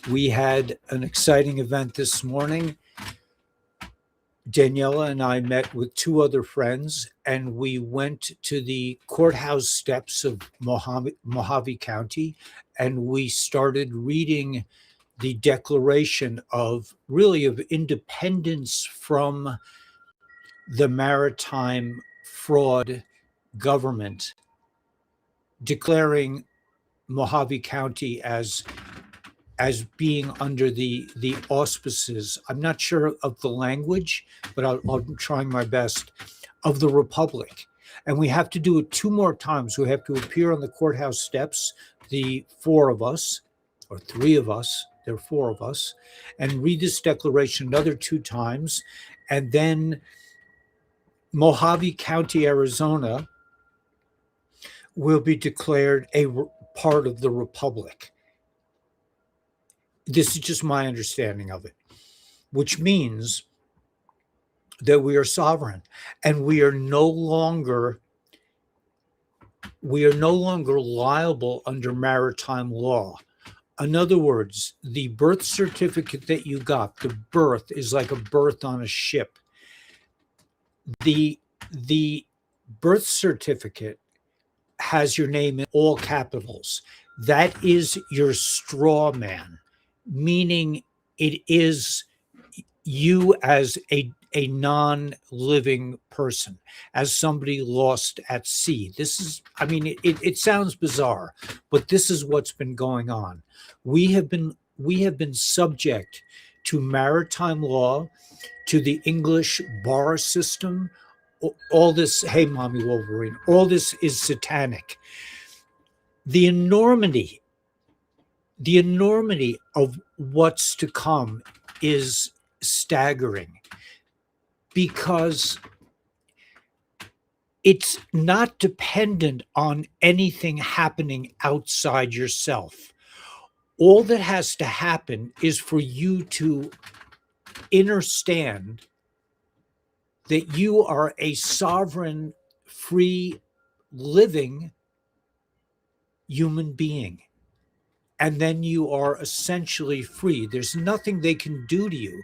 We had an exciting event this morning. Daniela and I met with two other friends, and we went to the courthouse steps of Mojave County, and we started reading the Declaration of independence from the maritime fraud government, declaring Mojave County as being under the auspices. I'm not sure of the language, but I'm trying my best, of the Republic. And we have to do it two more times. We have to appear on the courthouse steps, the four of us, or three of us, there are four of us, and read this declaration another two times. And then Mojave County, Arizona, will be declared a part of the Republic. This is just my understanding of it, which means that we are sovereign and we are no longer liable under maritime law. In other words, the birth certificate that you got, the birth is like a berth on a ship. The birth certificate has your name in all capitals. That is your straw man, meaning it is you as a non-living person, as somebody lost at sea. This is, it sounds bizarre, but this is what's been going on. We have been subject to maritime law, to the English bar system. All this, hey, Mommy Wolverine, all this is satanic. The enormity of what's to come is staggering, because it's not dependent on anything happening outside yourself. All that has to happen is for you to understand that you are a sovereign, free, living human being. And then you are essentially free. There's nothing they can do to you,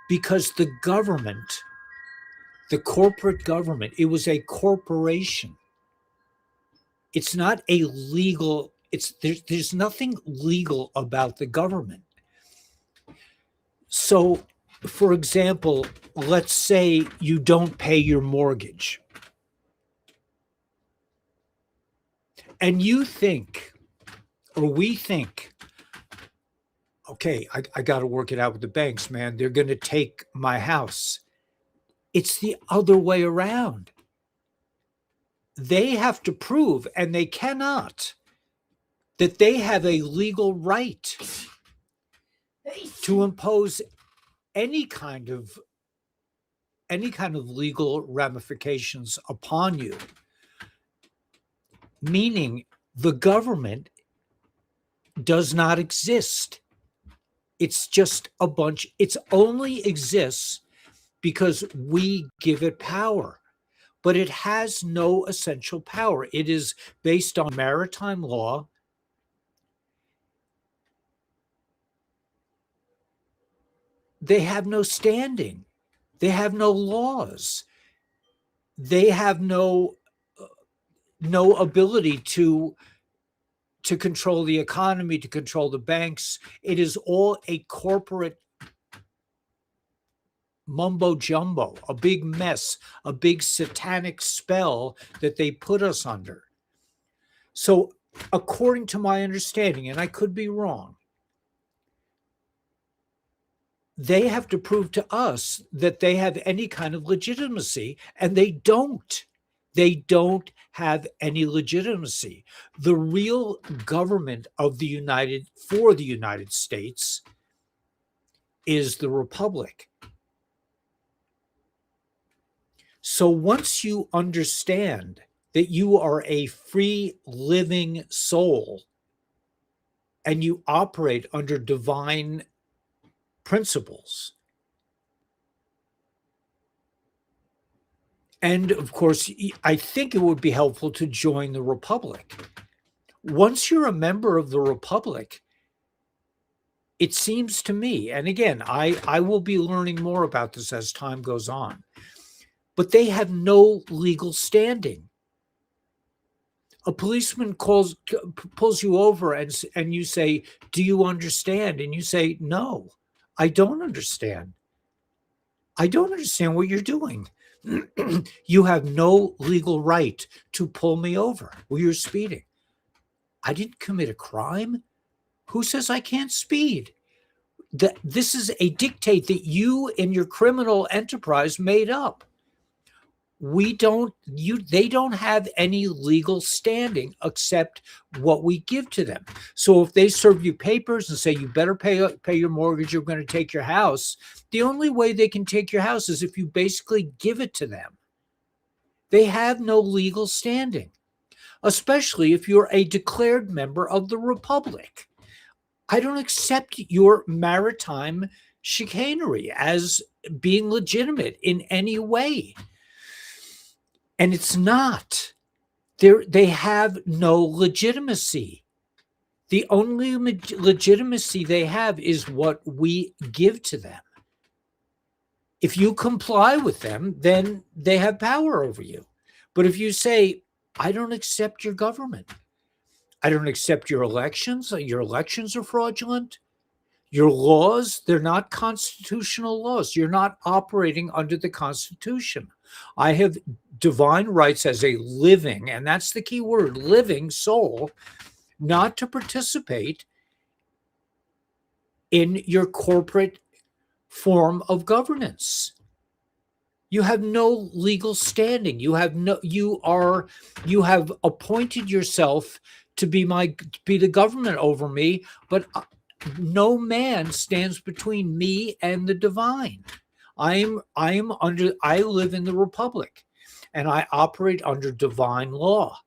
because the government, the corporate government, it was a corporation. It's not a legal, there's nothing legal about the government. So, for example, let's say you don't pay your mortgage. And you think, or we think, okay, I got to work it out with the banks, man. They're going to take my house. It's the other way around. They have to prove, and they cannot, that they have a legal right to impose any kind of legal ramifications upon you. Meaning the government does not exist. It's just a bunch. It only exists because we give it power, but it has no essential power. It is based on maritime law. They have no standing. They have no laws. They have no ability to control the economy, to control the banks. It is all a corporate mumbo jumbo, a big mess, a big satanic spell that they put us under. So, according to my understanding, and I could be wrong, they have to prove to us that they have any kind of legitimacy, and they don't. They don't have any legitimacy. The real government of the United States is the Republic. So once you understand that you are a free living soul and you operate under divine principles, and of course, I think it would be helpful to join the Republic. Once you're a member of the Republic, it seems to me, and again, I will be learning more about this as time goes on, but they have no legal standing. A policeman pulls you over, and you say, "Do you understand?" And you say, "No, I don't understand. I don't understand what you're doing." You have no legal right to pull me over. Well, you're speeding. I didn't commit a crime. Who says I can't speed? This is a dictate that you and your criminal enterprise made up. They don't have any legal standing except what we give to them. So if they serve you papers and say you better pay your mortgage, you're going to take your house, the only way they can take your house is if you basically give it to them. They have no legal standing, especially if you're a declared member of the Republic. I don't accept your maritime chicanery as being legitimate in any way. And it's not. They have no legitimacy. The only legitimacy they have is what we give to them. If you comply with them, then they have power over you. But if you say, I don't accept your government, I don't accept your elections are fraudulent, your laws, they're not constitutional laws. You're not operating under the Constitution. I have divine rights as a living, and that's the key word, living soul, not to participate in your corporate form of governance. You have no legal standing. You have appointed yourself to be the government over me, but no man stands between me and the divine. I live in the Republic, and I operate under divine law.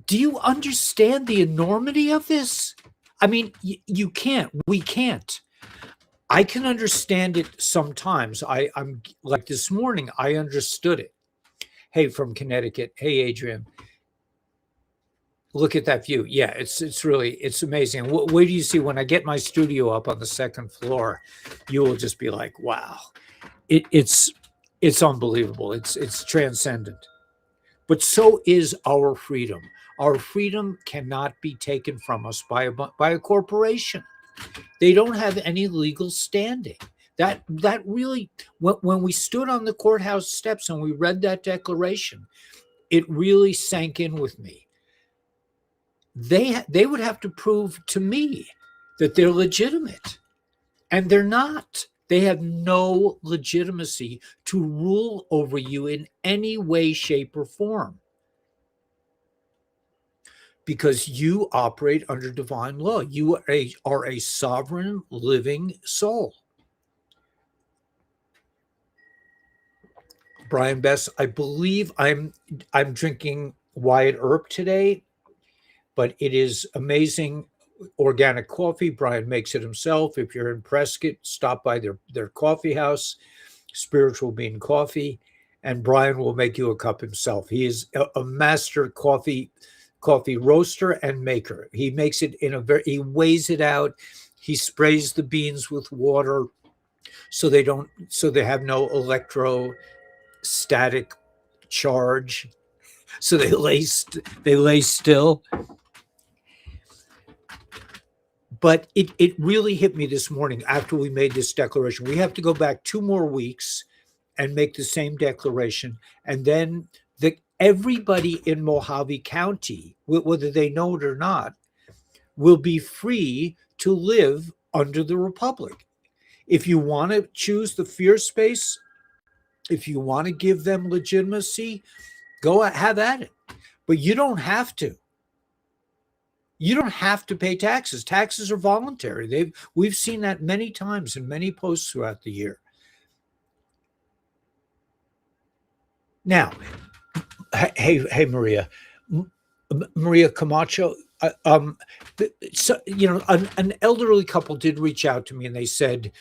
Do you understand the enormity of this? I mean, you can't. We can't. I can understand it sometimes. I'm like this morning, I understood it. Hey, from Connecticut. Hey, Adrian. Look at that view. Yeah, it's amazing. Where do you see when I get my studio up on the second floor? You will just be like, wow, it's unbelievable. It's transcendent. But so is our freedom. Our freedom cannot be taken from us by a corporation. They don't have any legal standing. That really, when we stood on the courthouse steps and we read that declaration, it really sank in with me. They would have to prove to me that they're legitimate, and they're not. They have no legitimacy to rule over you in any way, shape, or form, because you operate under divine law. You are a sovereign living soul. Brian Bess, I believe I'm drinking Wyatt Earp today, but it is amazing organic coffee. Brian makes it himself. If you're in Prescott, stop by their coffee house, Spiritual Bean Coffee, and Brian will make you a cup himself. He is a master coffee roaster and maker. He makes it he weighs it out. He sprays the beans with water so they have no electrostatic charge. So they lay still. But it really hit me this morning after we made this declaration. We have to go back 2 more weeks and make the same declaration. And then everybody in Mojave County, whether they know it or not, will be free to live under the Republic. If you want to choose the fear space, if you want to give them legitimacy, go have at it. But you don't have to. You don't have to pay taxes. Taxes are voluntary. We've seen that many times in many posts throughout the year. Now, hey, Maria Camacho. So, an elderly couple did reach out to me, and they said,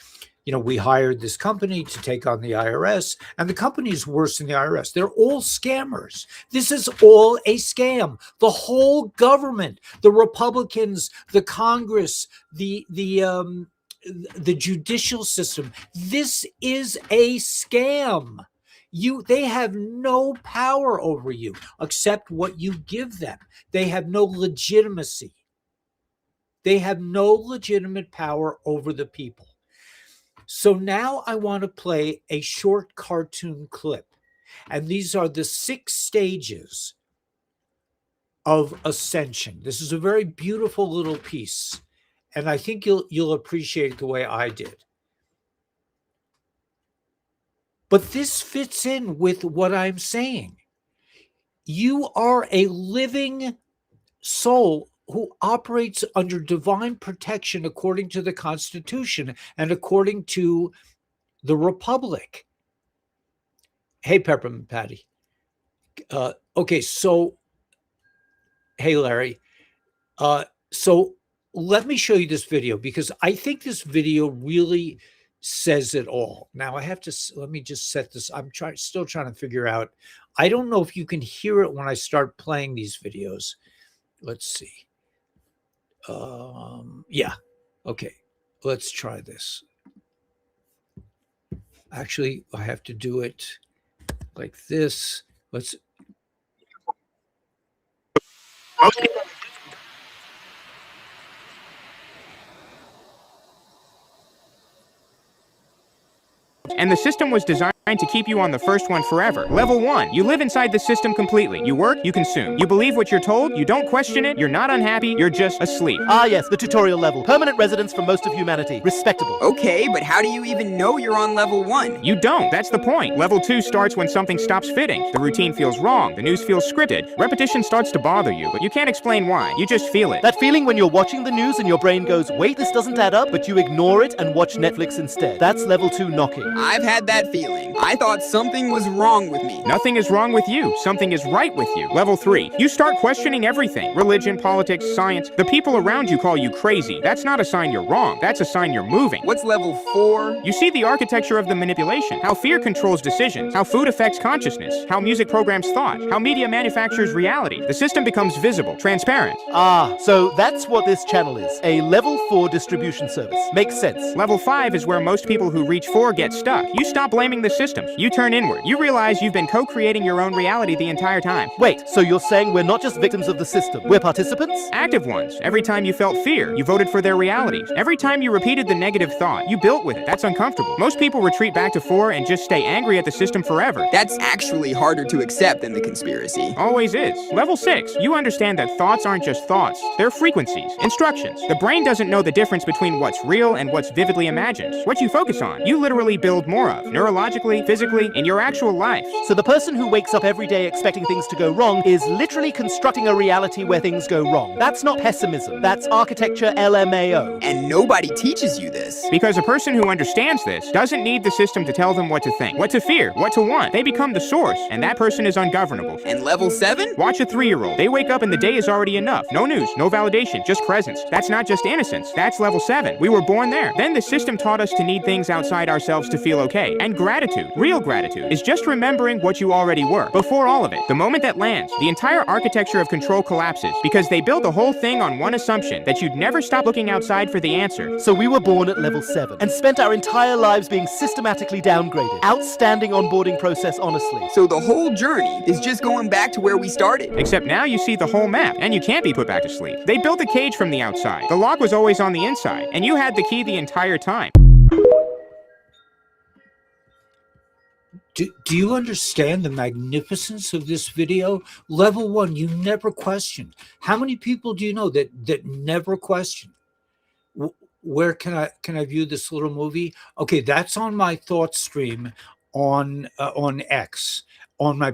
we hired this company to take on the IRS, and the company is worse than the IRS. They're all scammers. This is all a scam. The whole government, the Republicans, the Congress, the judicial system, this is a scam. They have no power over you except what you give them. They have no legitimacy. They have no legitimate power over the people. So now I want to play a short cartoon clip. And these are the 6 stages of ascension. This is a very beautiful little piece. And I think you'll appreciate it the way I did. But this fits in with what I'm saying. You are a living soul who operates under divine protection according to the Constitution and according to the Republic. Hey, Peppermint Patty. Okay, so, hey, Larry. So let me show you this video because I think this video really says it all. Now let me just set this. I'm still trying to figure out. I don't know if you can hear it when I start playing these videos. Let's see. Yeah. Okay. Let's try this. Actually, I have to do it like this. Let's. Okay. And the system was designed to keep you on the first one forever. Level 1, you live inside the system completely. You work, you consume. You believe what you're told, you don't question it, you're not unhappy, you're just asleep. Ah yes, the tutorial level. Permanent residence for most of humanity. Respectable. Okay, but how do you even know you're on level 1? You don't, that's the point. Level 2 starts when something stops fitting. The routine feels wrong, the news feels scripted. Repetition starts to bother you, but you can't explain why. You just feel it. That feeling when you're watching the news and your brain goes, wait, this doesn't add up, but you ignore it and watch Netflix instead. That's level 2 knocking. I've had that feeling. I thought something was wrong with me. Nothing is wrong with you. Something is right with you. Level 3. You start questioning everything. Religion, politics, science. The people around you call you crazy. That's not a sign you're wrong. That's a sign you're moving. What's level 4? You see the architecture of the manipulation. How fear controls decisions. How food affects consciousness. How music programs thought. How media manufactures reality. The system becomes visible, transparent. Ah, so that's what this channel is. A level 4 distribution service. Makes sense. Level 5 is where most people who reach 4 get stuck. You stop blaming the system. You turn inward. You realize you've been co-creating your own reality the entire time. Wait, so you're saying we're not just victims of the system, we're participants? Active ones. Every time you felt fear, you voted for their reality. Every time you repeated the negative thought, you built with it. That's uncomfortable. Most people retreat back to 4 and just stay angry at the system forever. That's actually harder to accept than the conspiracy. Always is. Level 6. You understand that thoughts aren't just thoughts. They're frequencies, instructions. The brain doesn't know the difference between what's real and what's vividly imagined. What you focus on, you literally build more of. Neurologically, physically, in your actual life. So the person who wakes up every day expecting things to go wrong is literally constructing a reality where things go wrong. That's not pessimism. That's architecture LMAO. And nobody teaches you this. Because a person who understands this doesn't need the system to tell them what to think, what to fear, what to want. They become the source, and that person is ungovernable. And level 7? Watch a 3-year-old. They wake up and the day is already enough. No news, no validation, just presence. That's not just innocence. That's level 7. We were born there. Then the system taught us to need things outside ourselves to feel okay. And gratitude, real gratitude, is just remembering what you already were, before all of it. The moment that lands, the entire architecture of control collapses, because they built the whole thing on one assumption, that you'd never stop looking outside for the answer. So we were born at level 7, and spent our entire lives being systematically downgraded. Outstanding onboarding process, honestly. So the whole journey is just going back to where we started. Except now you see the whole map, and you can't be put back to sleep. They built the cage from the outside. The lock was always on the inside, and you had the key the entire time. Do you understand the magnificence of this video? Level 1, you never question. How many people do you know that never question? Where can I view this little movie? Okay, that's on my thought stream on X. On my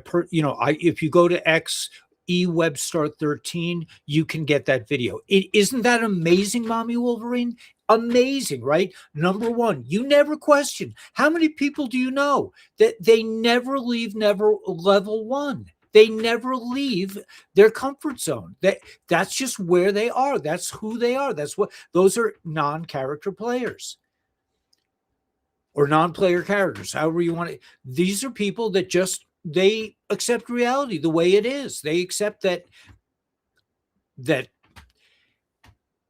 if you go to X eWebstar13, you can get that video. Isn't that amazing, Mommy Wolverine? Amazing, right? Number 1, you never question. How many people do you know that they never leave level 1? They never leave their comfort zone. That's just where they are. That's who they are. Those are non-character players. or non-player characters, however you want it. These are people that just, they accept reality the way it is. They accept that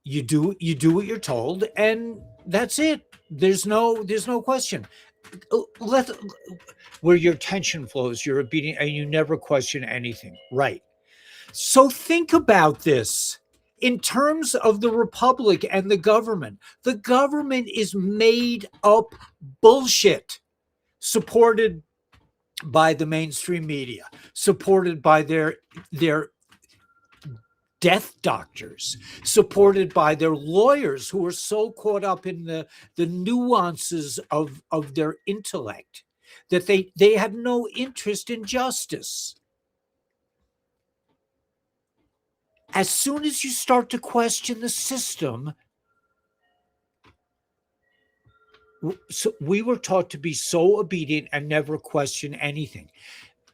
you do what you're told, and that's it. There's no question. Let Where your attention flows, you're obedient, and you never question anything. Right. So think about this in terms of the republic and the government. The government is made up bullshit, supported by the mainstream media, supported by their death doctors, supported by their lawyers who are so caught up in the nuances of their intellect that they have no interest in justice. As soon as you start to question the system, so we were taught to be so obedient and never question anything.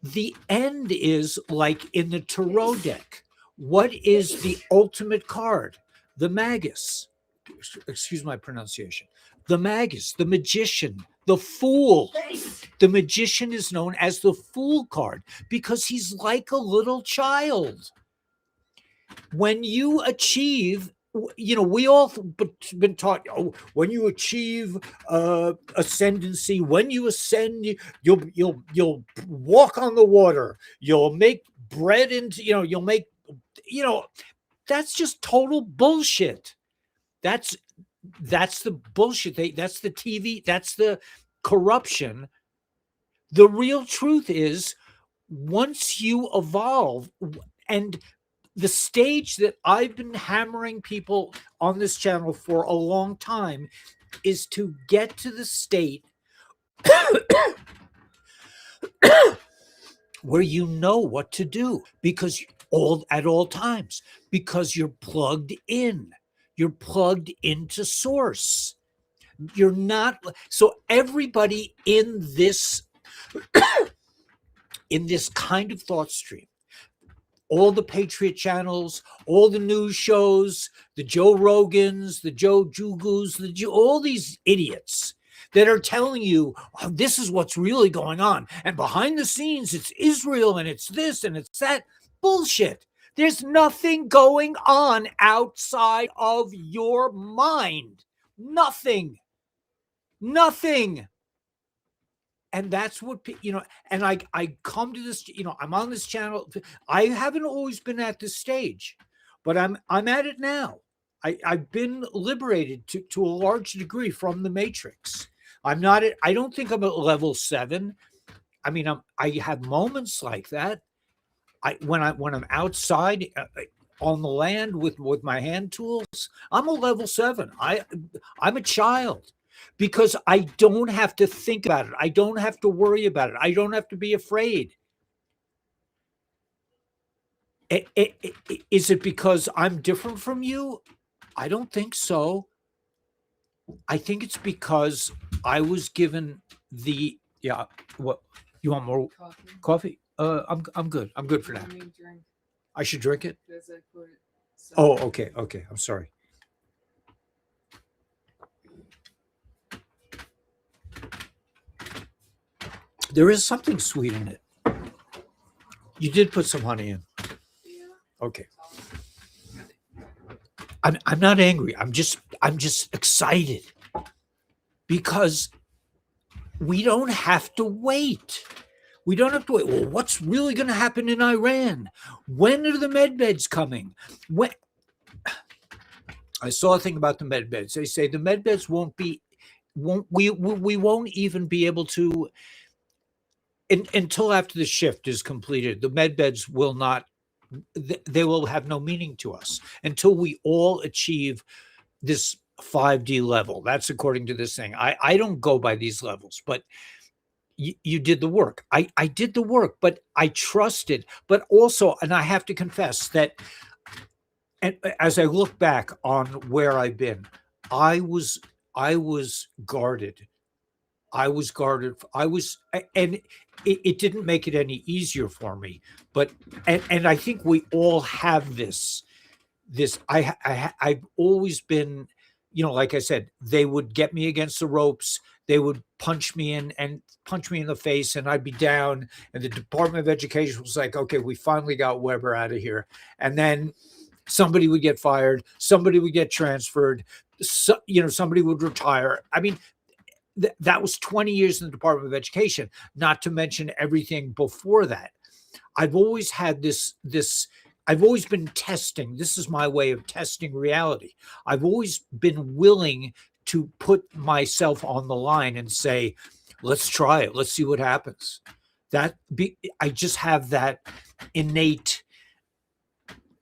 The end is like in the tarot deck. What is the ultimate card? The magus. Excuse my pronunciation. The magus, the magician, the fool. The magician is known as the fool card because he's like a little child. When you achieve, we all been taught, when you achieve ascendancy, when you ascend, you'll walk on the water, you'll make bread into, you'll make, that's just total bullshit. That's the bullshit. That's the TV. That's the corruption. The real truth is, once you evolve, and the stage that I've been hammering people on this channel for a long time is to get to the state where you know what to do, because at all times, because you're plugged in. You're plugged into source. You're not. So everybody in this kind of thought stream, all the Patriot channels, all the news shows, the Joe Rogans, the Joe Jugus, all these idiots that are telling you, this is what's really going on. And behind the scenes, it's Israel and it's this and it's that. Bullshit. There's nothing going on outside of your mind. Nothing. And that's what, and I come to this, I'm on this channel. I haven't always been at this stage, but I'm at it now. I've been liberated to a large degree from the matrix. I don't think I'm at level 7. I mean, I have moments like that. When I'm outside on the land with my hand tools, I'm a level 7. I'm a child. Because I don't have to think about it. I don't have to worry about it. I don't have to be afraid. Is it because I'm different from you? I don't think so. I think it's because I was given what, you want more coffee? I'm good. I'm good for now. I should drink it? Oh, okay. I'm sorry. There is something sweet in it. You did put some honey in. Okay. I'm not angry. I'm just excited because we don't have to wait. We don't have to wait. Well, what's really going to happen in Iran? When are the med beds coming? When I saw a thing about the med beds. They say the med beds we won't even be able to. Until after the shift is completed, the med beds will not, they will have no meaning to us until we all achieve this 5D level. That's according to this thing. I don't go by these levels, but you did the work. I did the work, but I trusted. But also, and I have to confess that, and as I look back on where I've been, I was guarded. And it didn't make it any easier for me. But and I think we all have this. I've always been, like I said, they would get me against the ropes. they would punch me in the face, and I'd be down. And the Department of Education was like, okay, we finally got Weber out of here. And then somebody would get fired, somebody would get transferred, somebody would retire. I mean, that was 20 years in the Department of Education, not to mention everything before that. I've always had I've always been testing. This is my way of testing reality. I've always been willing to put myself on the line and say, let's try it. Let's see what happens. I just have that innate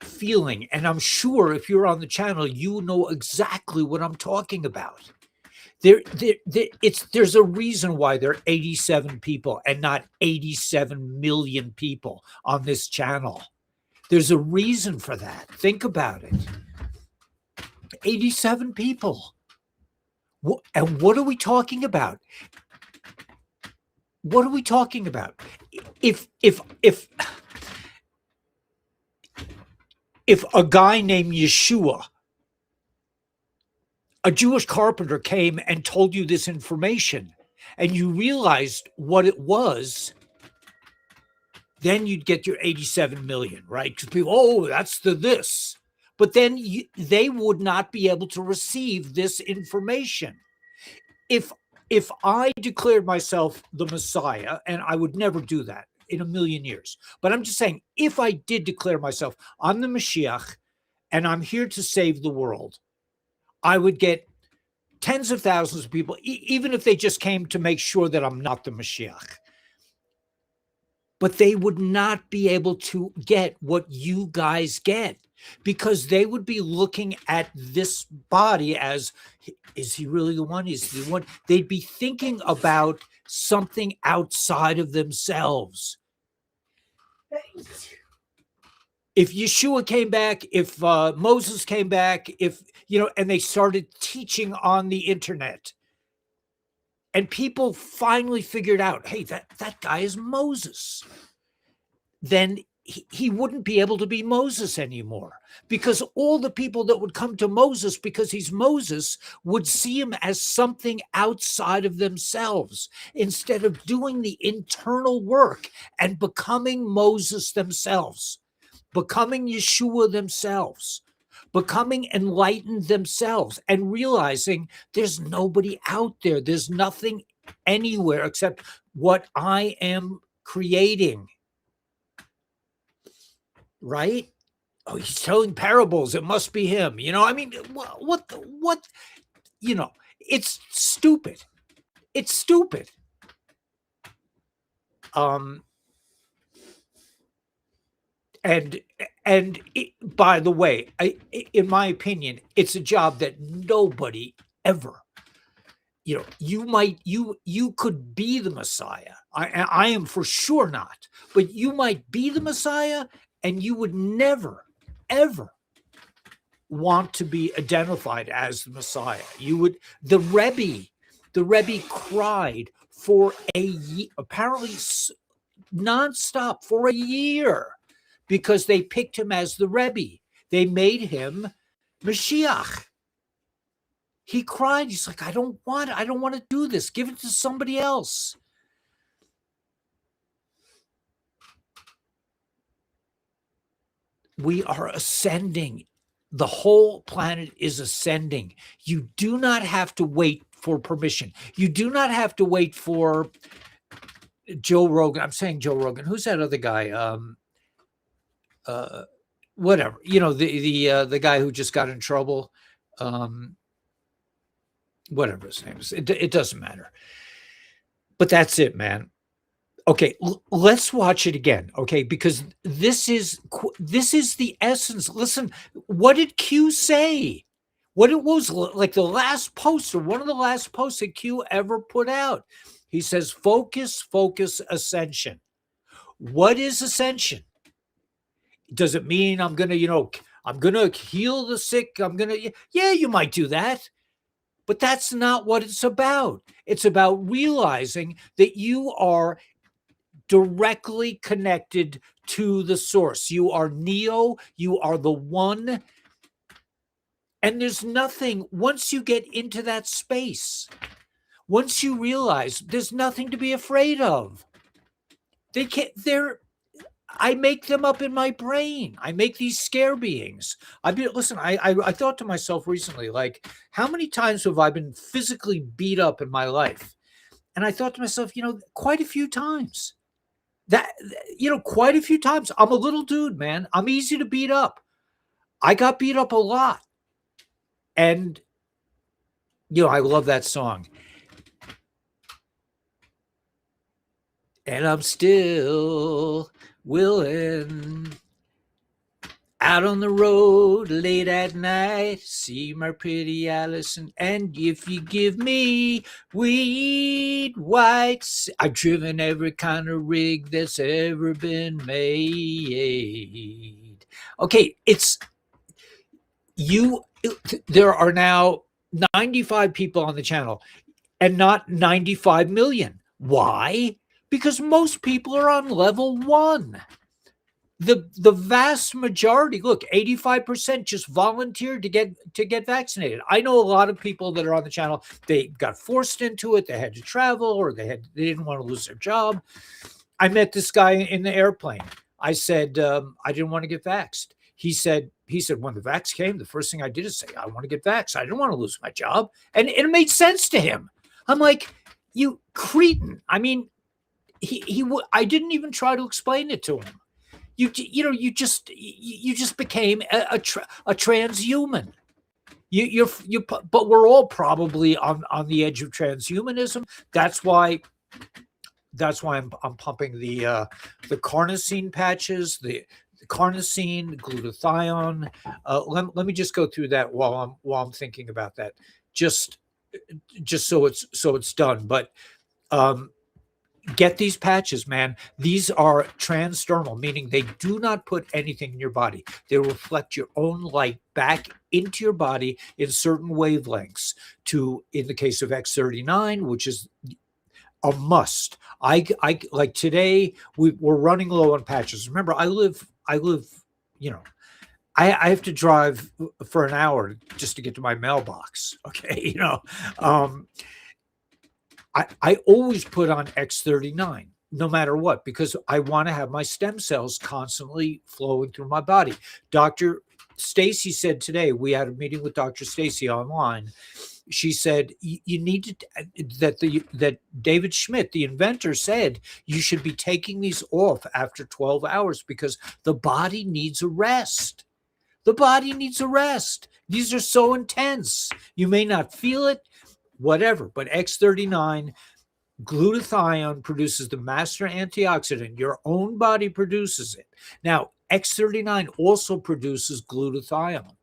feeling. And I'm sure if you're on the channel, you know exactly what I'm talking about. There's a reason why there are 87 people and not 87 million people on this channel. There's a reason for that. Think about it. 87 people. And what are we talking about? What are we talking about? If a guy named Yeshua, a Jewish carpenter, came and told you this information and you realized what it was, then you'd get your 87 million, right? Because people, that's this. But then they would not be able to receive this information. If I declared myself the Messiah, and I would never do that in a million years, but I'm just saying, if I did declare myself, I'm the Mashiach, and I'm here to save the world, I would get tens of thousands of people, even if they just came to make sure that I'm not the Mashiach. But they would not be able to get what you guys get, because they would be looking at this body as, is he really the one? Is he the one? They'd be thinking about something outside of themselves. If Yeshua came back, if Moses came back, and they started teaching on the internet, and people finally figured out, hey, that guy is Moses, then he wouldn't be able to be Moses anymore, because all the people that would come to Moses because he's Moses would see him as something outside of themselves, instead of doing the internal work and becoming Moses themselves, becoming Yeshua themselves, becoming enlightened themselves, and realizing there's nobody out there. There's nothing anywhere except what I am creating. Right? Oh, he's telling parables. It must be him. I mean, what, it's stupid. It's stupid. And by the way, in my opinion, it's a job that nobody ever, you could be the Messiah. I am for sure not, but you might be the Messiah, and you would never, ever want to be identified as the Messiah. The Rebbe cried for apparently nonstop for a year, because they picked him as the Rebbe. They made him Mashiach. He cried. He's like, I don't want to do this. Give it to somebody else. We are ascending. The whole planet is ascending. You do not have to wait for permission. You do not have to wait for Joe Rogan. I'm saying Joe Rogan. Who's that other guy? Whatever. The guy who just got in trouble. Whatever his name is. It doesn't matter. But that's it, man. Okay, let's watch it again, okay? Because this is the essence. Listen, what did Q say? What it was like the last post, or one of the last posts that Q ever put out. He says, focus, ascension. What is ascension? Does it mean I'm going to heal the sick? Yeah, you might do that. But that's not what it's about. It's about realizing that you are directly connected to the source. You are Neo, you are the one. And there's nothing, once you get into that space, once you realize there's nothing to be afraid of, I make them up in my brain. I make these scare beings. Listen, I thought to myself recently, like, how many times have I been physically beat up in my life? And I thought to myself, quite a few times. Quite a few times. I'm a little dude, man. I'm easy to beat up. I got beat up a lot. And, I love that song. And I'm still willing, out on the road late at night, see my pretty Allison. And if you give me weed whites, I've driven every kind of rig that's ever been made. Okay, there are now 95 people on the channel and not 95 million. Why? Because most people are on level 1. The vast majority, look, 85% just volunteered to get vaccinated. I know a lot of people that are on the channel, they got forced into it, they had to travel, or they didn't want to lose their job. I met this guy in the airplane. I said, I didn't want to get vaxxed. He said, when the vax came, the first thing I did is say, I want to get vaxxed. I didn't want to lose my job. And it made sense to him. I'm like, you cretin. I mean, I didn't even try to explain it to him. You just became a transhuman. But we're all probably on the edge of transhumanism. That's why I'm pumping the carnosine patches, the carnosine, glutathione. Let me just go through that while I'm thinking about that. Just so it's done. But get these patches, man. These are transdermal, meaning they do not put anything in your body. They reflect your own light back into your body in certain wavelengths. In the case of X39, which is a must. I like today we're running low on patches. Remember, I live. I have to drive for an hour just to get to my mailbox. Okay, I always put on X39, no matter what, because I want to have my stem cells constantly flowing through my body. Dr. Stacy said today, we had a meeting with Dr. Stacy online. She said, you need to, that David Schmidt, the inventor, said you should be taking these off after 12 hours because the body needs a rest. The body needs a rest. These are so intense. You may not feel it, whatever, but X39, glutathione produces the master antioxidant. Your own body produces it. Now, X39 also produces glutathione.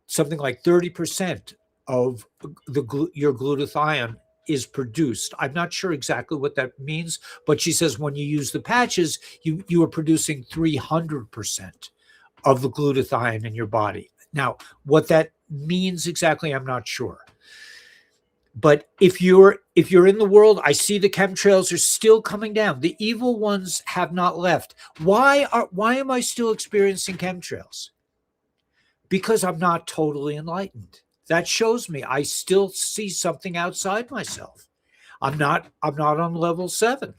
Something like 30% of your glutathione is produced. I'm not sure exactly what that means, but she says when you use the patches, you are producing 300% of the glutathione in your body. Now, what that means exactly, I'm not sure. But if you're in the world, I see the chemtrails are still coming down. The evil ones have not left. Why am I still experiencing chemtrails? Because I'm not totally enlightened. That shows me I still see something outside myself. I'm not on level 7.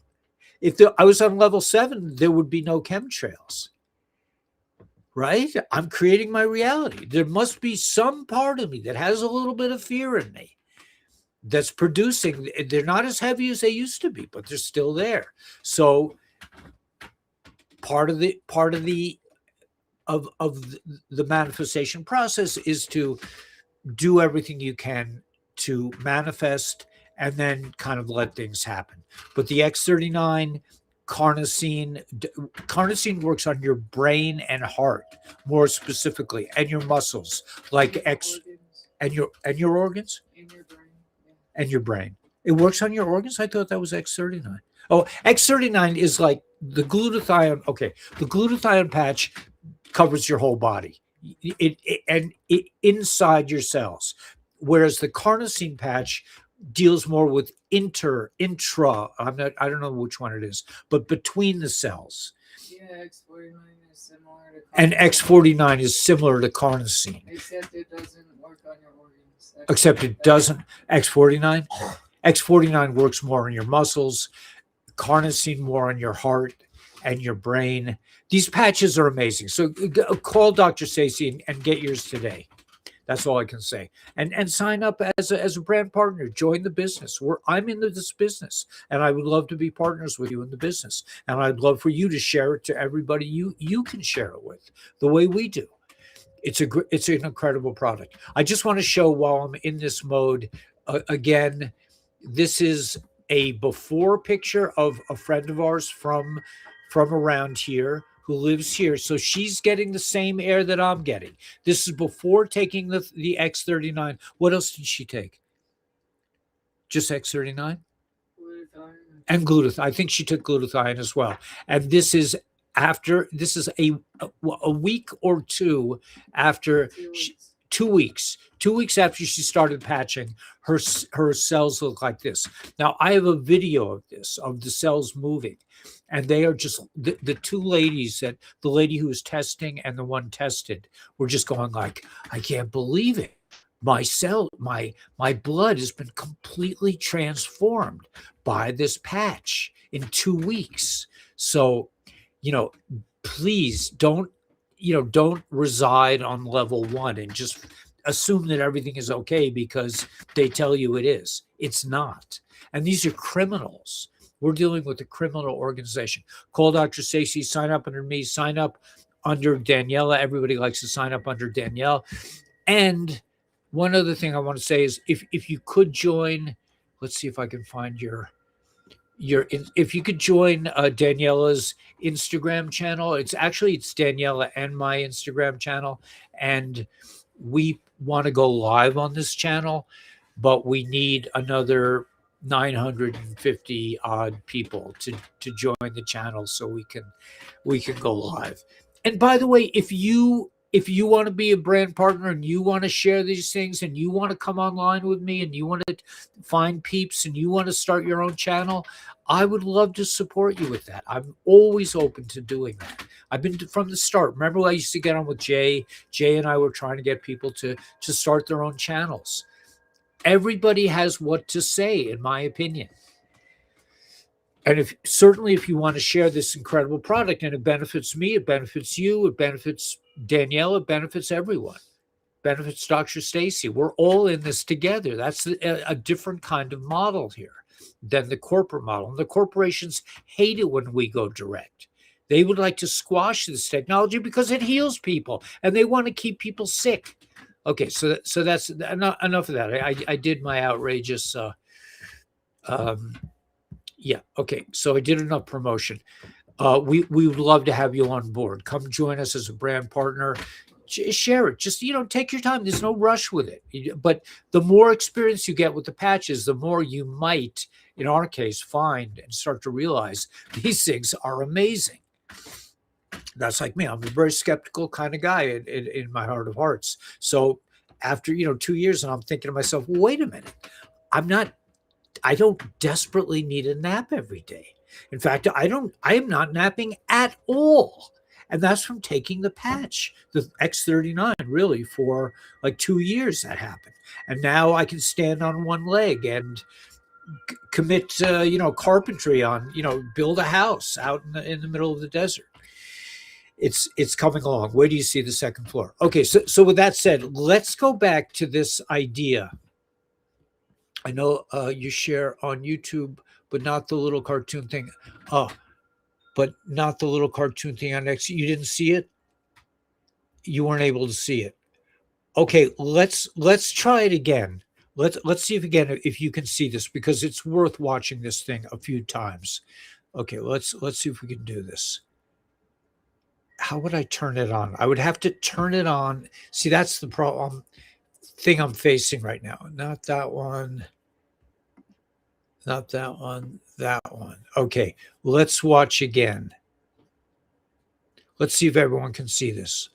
If I was on level 7, there would be no chemtrails. Right? I'm creating my reality. There must be some part of me that has a little bit of fear in me that's producing. They're not as heavy as they used to be, but they're still there. So part of the manifestation process is to do everything you can to manifest and then kind of let things happen. But the X39 carnosine works on your brain and heart more specifically, and your muscles, like and your organs and your brain. It works on your organs. I thought that was X39. Oh, X39 is like the glutathione. Okay, the glutathione patch covers your whole body. It inside your cells, whereas the carnosine patch deals more with intra. I don't know which one it is, but between the cells. Yeah, X49 is similar to carnosine. And X49 is similar to carnosine. Except it doesn't work on your organs. Except it doesn't. X49. X49 works more on your muscles, carnosine more on your heart and your brain. These patches are amazing. So call Dr. Stacey and get yours today. That's all I can say. And sign up as a brand partner. Join the business. I'm into this business, and I would love to be partners with you in the business. And I'd love for you to share it to everybody you can share it with, the way we do. It's an incredible product. I just want to show while I'm in this mode again. This is a before picture of a friend of ours from around here who lives here. So she's getting the same air that I'm getting. This is before taking the X39. What else did she take? Just X39? Glutathione. And glutathione. I think she took glutathione as well. And this is after, this is a week or two after 2 weeks. 2 weeks after she started patching, her cells look like this. Now, I have a video of this, of the cells moving, and they are just the two ladies, that the lady who was testing and the one tested, were just going like, I can't believe it. My blood has been completely transformed by this patch in 2 weeks. So, please don't reside on level 1 and just assume that everything is okay because they tell you it is. It's not. And these are criminals. We're dealing with a criminal organization. Call Dr. Stacey, sign up under me, sign up under Daniela. Everybody likes to sign up under Danielle. And one other thing I want to say is if you could join, let's see if I can find if you could join Daniela's Instagram channel. It's Daniela and my Instagram channel. And we want to go live on this channel, but we need another 950 odd people to join the channel so we can go live. And by the way, if you want to be a brand partner and you want to share these things and you want to come online with me and you want to find peeps and you want to start your own channel, I would love to support you with that. I'm always open to doing that. I've been from the start. Remember, I used to get on with Jay. Jay and I were trying to get people to start their own channels. Everybody has what to say, in my opinion. And if you want to share this incredible product and it benefits me, it benefits you, it benefits Danielle, it benefits everyone, benefits Dr. Stacey. We're all in this together. That's a different kind of model here than the corporate model. And the corporations hate it when we go direct. They would like to squash this technology because it heals people and they want to keep people sick. Okay, so that's enough of that. I did my outrageous yeah, okay. So I did enough promotion. We would love to have you on board. Come join us as a brand partner. Share it. Just, take your time. There's no rush with it. But the more experience you get with the patches, the more you might, in our case, find and start to realize these things are amazing. That's like me. I'm a very skeptical kind of guy in my heart of hearts. So after, 2 years, and I'm thinking to myself, well, wait a minute. I don't desperately need a nap every day. In fact, I am not napping at all. And that's from taking the patch, the X39, really, for like 2 years that happened. And now I can stand on one leg and commit, carpentry on, build a house out in the middle of the desert. It's coming along. Where do you see the second floor? Okay, so with that said, let's go back to this idea. I know you share on YouTube, but not the little cartoon thing. But not the little cartoon thing on X. You didn't see it? You weren't able to see it. Okay, let's try it again. Let's see if you can see this, because it's worth watching this thing a few times. Okay, let's see if we can do this. How would I turn it on? I would have to turn it on. See, that's the problem thing I'm facing right now. Not that one. Not that one. That one. Okay, let's watch again. Let's see if everyone can see this.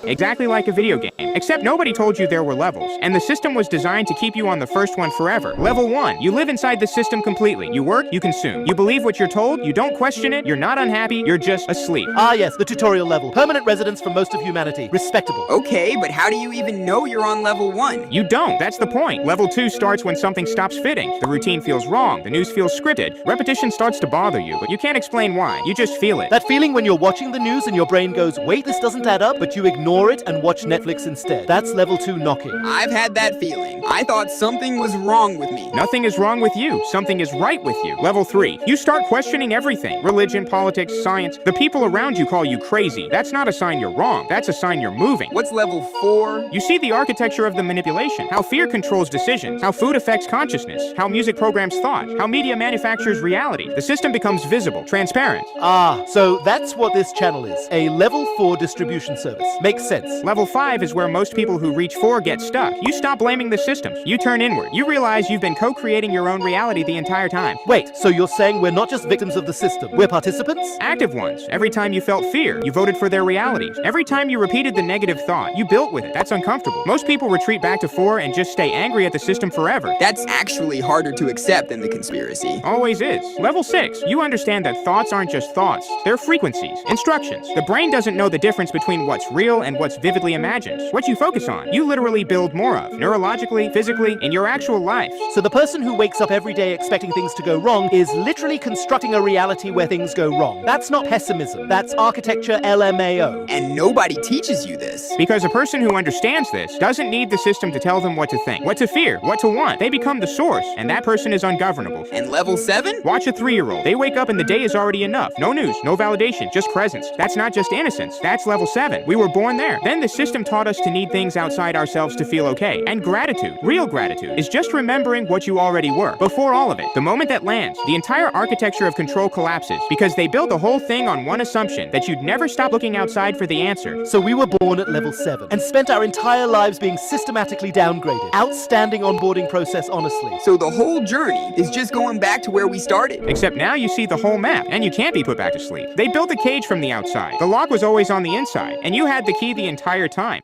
Exactly like a video game. Except nobody told you there were levels, and the system was designed to keep you on the first one forever. Level 1. You live inside the system completely. You work, you consume. You believe what you're told, you don't question it, you're not unhappy, you're just asleep. Ah yes, the tutorial level. Permanent residence for most of humanity. Respectable. Okay, but how do you even know you're on level 1? You don't. That's the point. Level 2 starts when something stops fitting. The routine feels wrong. The news feels scripted. Repetition starts to bother you, but you can't explain why. You just feel it. That feeling when you're watching the news and your brain goes, wait, this doesn't add up, but you ignore it and watch Netflix instead. That's level 2 knocking. I've had that feeling. I thought something was wrong with me. Nothing is wrong with you. Something is right with you. Level 3. You start questioning everything. Religion, politics, science. The people around you call you crazy. That's not a sign you're wrong. That's a sign you're moving. What's level 4? You see the architecture of the manipulation. How fear controls decisions. How food affects consciousness. How music programs thought. How media manufactures reality. The system becomes visible, transparent. Ah, so that's what this channel is. A level 4 distribution service. Makes sense. Level 5 is where most people who reach 4 get stuck. You stop blaming the systems. You turn inward. You realize you've been co-creating your own reality the entire time. Wait, so you're saying we're not just victims of the system, we're participants? Active ones. Every time you felt fear, you voted for their realities. Every time you repeated the negative thought, you built with it. That's uncomfortable. Most people retreat back to 4 and just stay angry at the system forever. That's actually harder to accept than the conspiracy. Always is. Level 6. You understand that thoughts aren't just thoughts. They're frequencies, instructions. The brain doesn't know the difference between what's real and what's vividly imagined. What you focus on, you literally build more of. Neurologically, physically, in your actual life. So the person who wakes up every day expecting things to go wrong is literally constructing a reality where things go wrong. That's not pessimism. That's architecture LMAO. And nobody teaches you this. Because a person who understands this doesn't need the system to tell them what to think, what to fear, what to want. They become the source, and that person is ungovernable. And level 7? Watch a 3-year-old. They wake up and the day is already enough. No news, no validation, just presence. That's not just innocence. That's level 7. We were born there. Then the system taught us to need things outside ourselves to feel okay. And gratitude, real gratitude, is just remembering what you already were, before all of it. The moment that lands, the entire architecture of control collapses, because they built the whole thing on one assumption, that you'd never stop looking outside for the answer. So we were born at level 7 and spent our entire lives being systematically downgraded. Outstanding onboarding process, honestly. So the whole journey is just going back to where we started. Except now you see the whole map, and you can't be put back to sleep. They built the cage from the outside. The lock was always on the inside, and you had the key the entire time.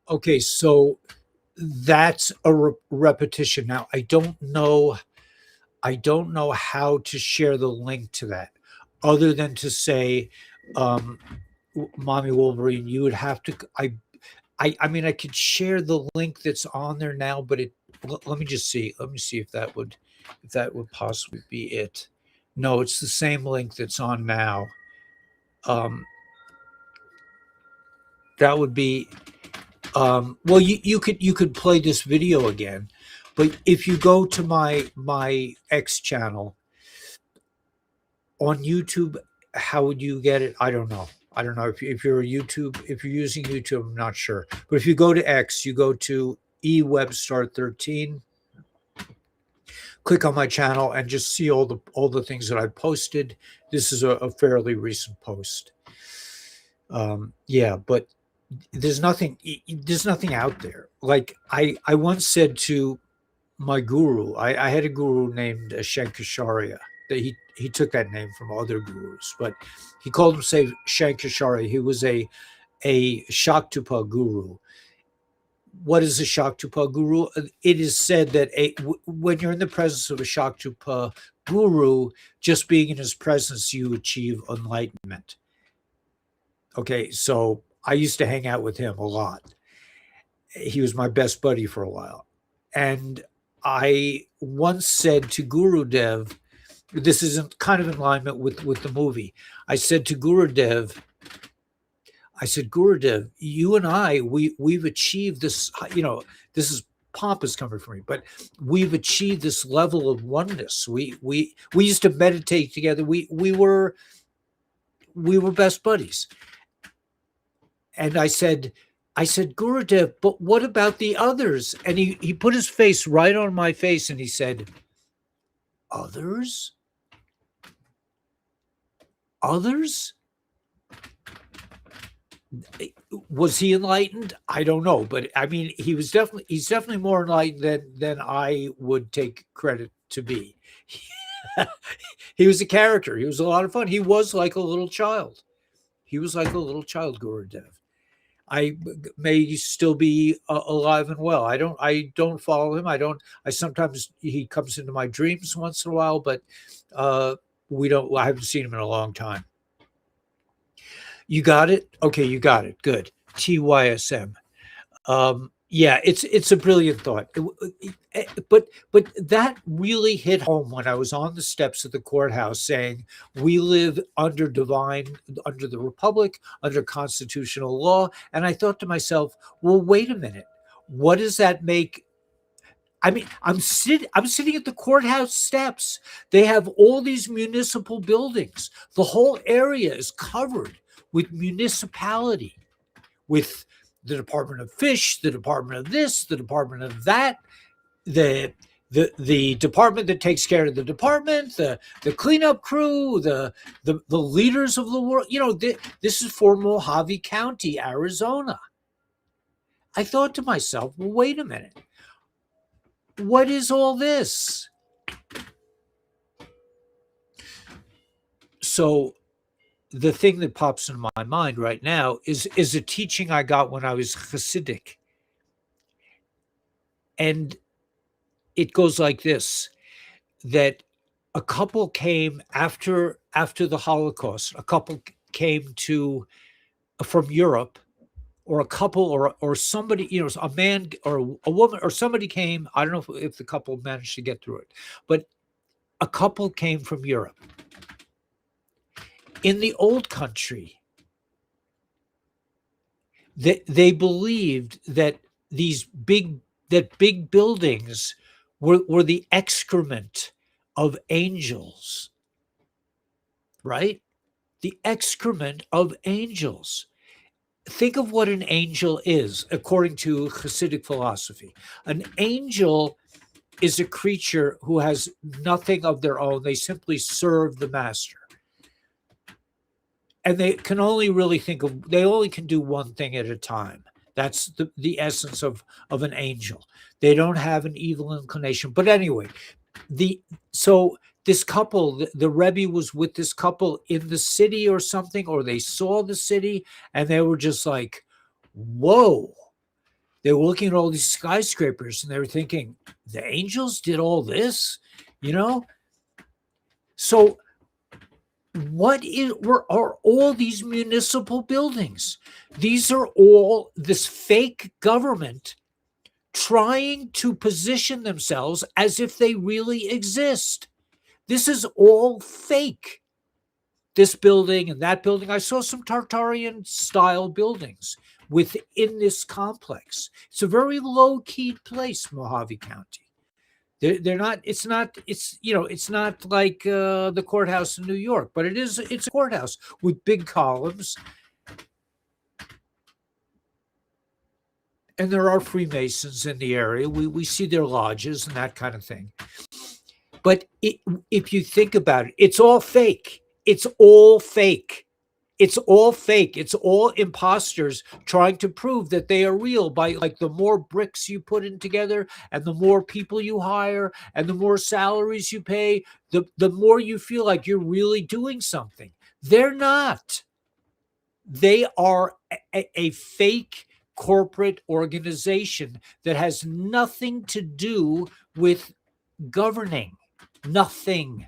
Okay, so that's a repetition. Now, I don't know how to share the link to that, other than to say, Mommy Wolverine, you would have to. I mean, I could share the link that's on there now, but let me just see. Let me see if that would possibly be it. No, it's the same link that's on now. That would be. Well, you could play this video again, but if you go to my X channel on YouTube, how would you get it? I don't know. If you're using YouTube, I'm not sure. But if you go to X, you go to eWebstar13, click on my channel and just see all the things that I posted. This is a fairly recent post. Yeah, but there's nothing out there. Like I once said to my guru, I had a guru named Shankacharya. That he took that name from other gurus, but he called himself Shankacharya. He was a Shaktupa guru. What is a Shaktupa guru? It is said that when you're in the presence of a Shaktupa guru, just being in his presence, you achieve enlightenment. Okay, so I used to hang out with him a lot. He was my best buddy for a while. And I once said to Gurudev, this is kind of in alignment with the movie. I said to Gurudev, you and I, we've achieved this, this is pompous coming from me, but we've achieved this level of oneness. We used to meditate together. We were best buddies. And I said, Gurudev, but what about the others? And he put his face right on my face and he said, others? Others? Was he enlightened? I don't know, but I mean, he's definitely more enlightened than I would take credit to be. He was a character. He was a lot of fun. He was like a little child. He was like a little child, Gurudev. I may still be alive and well. I don't follow him. I sometimes, he comes into my dreams once in a while, but I haven't seen him in a long time. You got it? Okay, you got it. Good. TYSM. Yeah, it's a brilliant thought. But that really hit home when I was on the steps of the courthouse saying we live under the republic, under constitutional law. And I thought to myself, well, wait a minute. What does that make? I mean, I'm sitting at the courthouse steps. They have all these municipal buildings. The whole area is covered with municipality, with the Department of Fish, the Department of this, the Department of that, the department that takes care of the department, the cleanup crew, the leaders of the world. This is for Mojave County, Arizona. I thought to myself, well, wait a minute. What is all this? So the thing that pops in my mind right now is a teaching I got when I was Hasidic. And it goes like this, that a couple came after the Holocaust, a couple came from Europe, or a couple or somebody, a man or a woman or somebody came. I don't know if the couple managed to get through it, but a couple came from Europe. In the old country, they believed that big buildings were the excrement of angels, right? The excrement of angels. Think of what an angel is, according to Hasidic philosophy. An angel is a creature who has nothing of their own. They simply serve the master. And they can only really they only can do one thing at a time. That's the essence of an angel. They don't have an evil inclination. But anyway, so this couple, the Rebbe was with this couple in the city or something, or they saw the city and they were just like, whoa. They were looking at all these skyscrapers and they were thinking, the angels did all this, So what are all these municipal buildings? These are all this fake government trying to position themselves as if they really exist. This is all fake. This building and that building. I saw some Tartarian style buildings within this complex. It's a very low-key place, Mojave County. They're not. It's not like the courthouse in New York, but it's a courthouse with big columns. And there are Freemasons in the area. We see their lodges and that kind of thing. But if you think about it, it's all fake. It's all fake. It's all fake. It's all imposters trying to prove that they are real by, like, the more bricks you put in together and the more people you hire and the more salaries you pay, the more you feel like you're really doing something. They're not. They are a fake corporate organization that has nothing to do with governing. Nothing.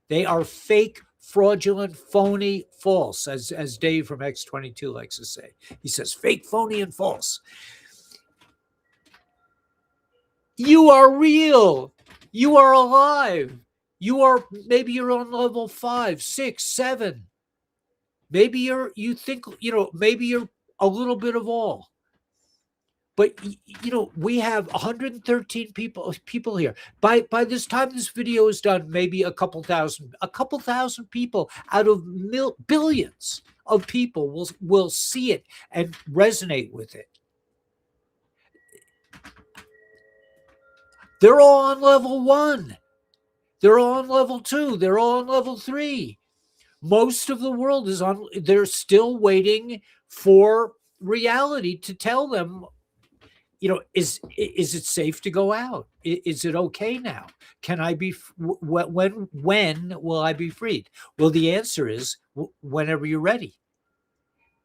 They are fake, fraudulent, phony, false, as Dave from X22 likes to say. He says fake, phony, and false. You are real. You are alive. Maybe you're on level 5, 6, 7. Maybe maybe you're a little bit of all. But we have 113 people here. By this time this video is done, maybe a couple thousand people out of billions of people will see it and resonate with it. They're all on level 1. They're all on level 2. They're all on level 3. Most of the world they're still waiting for reality to tell them, is it safe to go out? Is it okay now? Can I be, when will I be freed? Well, the answer is whenever you're ready.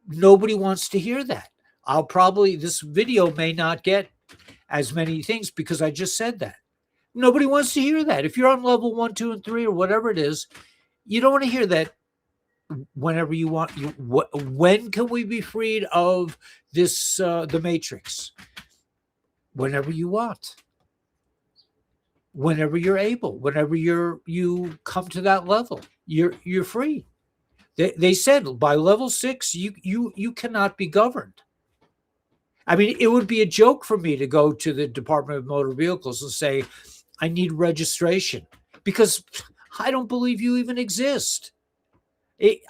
nobody wants to hear that. This video may not get as many things because I just said that. Nobody wants to hear that. If you're on level 1, 2, and 3, or whatever it is, you don't want to hear that whenever you want. When can we be freed of this, the matrix? Whenever you want. Whenever you're able. Whenever you come to that level, you're free. They said by level 6, you cannot be governed. I mean, it would be a joke for me to go to the Department of Motor Vehicles and say, I need registration, because I don't believe you even exist.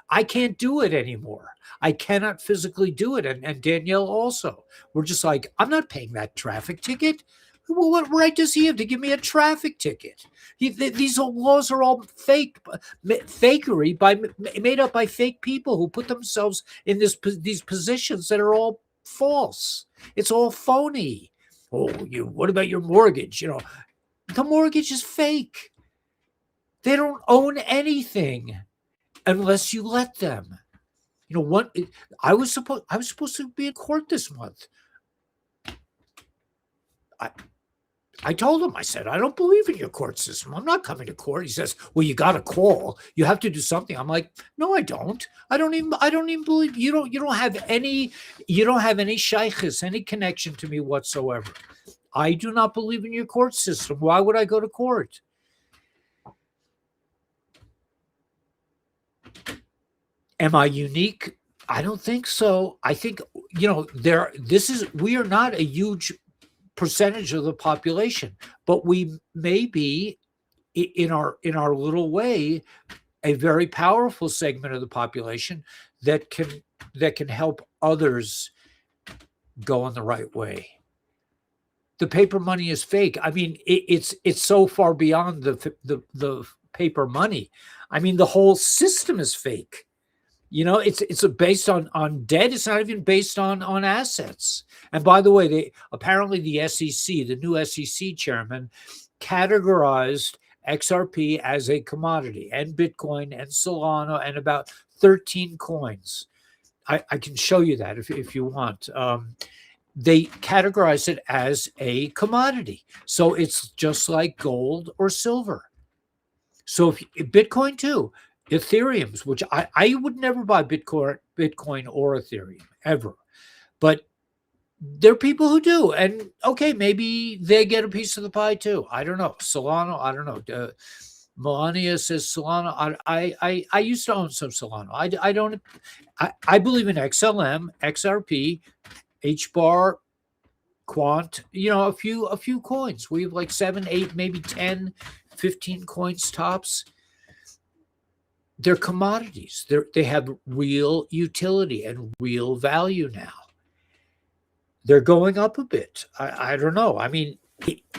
I can't do it anymore. I cannot physically do it. And Danielle also. We're just like, I'm not paying that traffic ticket. Well, what right does he have to give me a traffic ticket? These laws are all fake, fakery made up by fake people who put themselves in these positions that are all false. It's all phony. Oh, what about your mortgage? The mortgage is fake. They don't own anything unless you let them. What I was supposed to be in court this month. I told him, I said, I don't believe in your court system. I'm not coming to court. He says, well, you got to call. You have to do something. I'm like, no, I don't. I don't even believe you don't have any shaykhis, any connection to me whatsoever. I do not believe in your court system. Why would I go to court? Am I unique? I don't think so. I think, we are not a huge percentage of the population, but we may be in our little way a very powerful segment of the population that can help others go in the right way. The paper money is fake. I mean, it's so far beyond the paper money. I mean, the whole system is fake. It's based on debt. It's not even based on assets. And by the way, apparently the SEC, the new SEC chairman, categorized XRP as a commodity, and Bitcoin and Solana and about 13 coins. I can show you that if you want. They categorize it as a commodity. So it's just like gold or silver. So if Bitcoin too, Ethereum's, which I would never buy Bitcoin or Ethereum ever, but there are people who do, and okay, maybe they get a piece of the pie too. I don't know. Solana, I don't know. Melania says Solana. I used to own some Solana. I don't. I believe in XLM, XRP, HBAR, Quant. A few coins. We have like 7, 8, maybe 10, 15 coins tops. They're commodities. They have real utility and real value now. They're going up a bit. I don't know. I mean,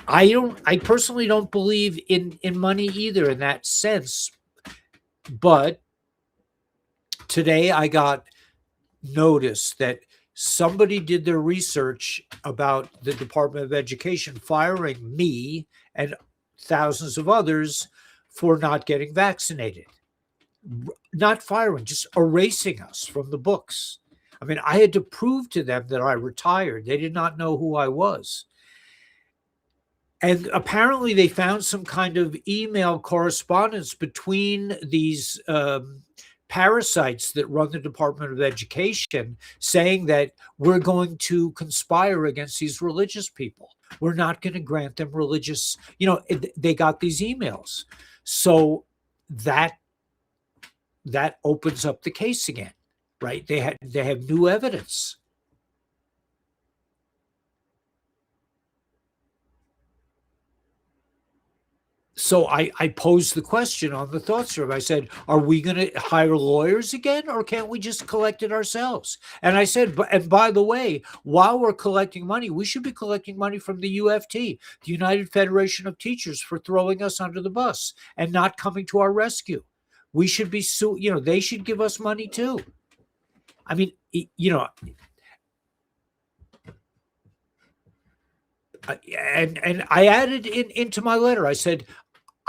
I personally don't believe in money either in that sense. But today I got notice that somebody did their research about the Department of Education firing me and thousands of others for not getting vaccinated. Not firing, just erasing us from the books. I mean, I had to prove to them that I retired. They did not know who I was. And apparently they found some kind of email correspondence between these parasites that run the Department of Education saying that we're going to conspire against these religious people. We're not going to grant them religious, they got these emails. So that opens up the case again, right? They have new evidence. So I posed the question on the thought survey. I said, are we going to hire lawyers again, or can't we just collect it ourselves? And I said, and by the way, while we're collecting money, we should be collecting money from the UFT, the United Federation of Teachers, for throwing us under the bus and not coming to our rescue. We should be they should give us money too. I mean, and I added into my letter, I said,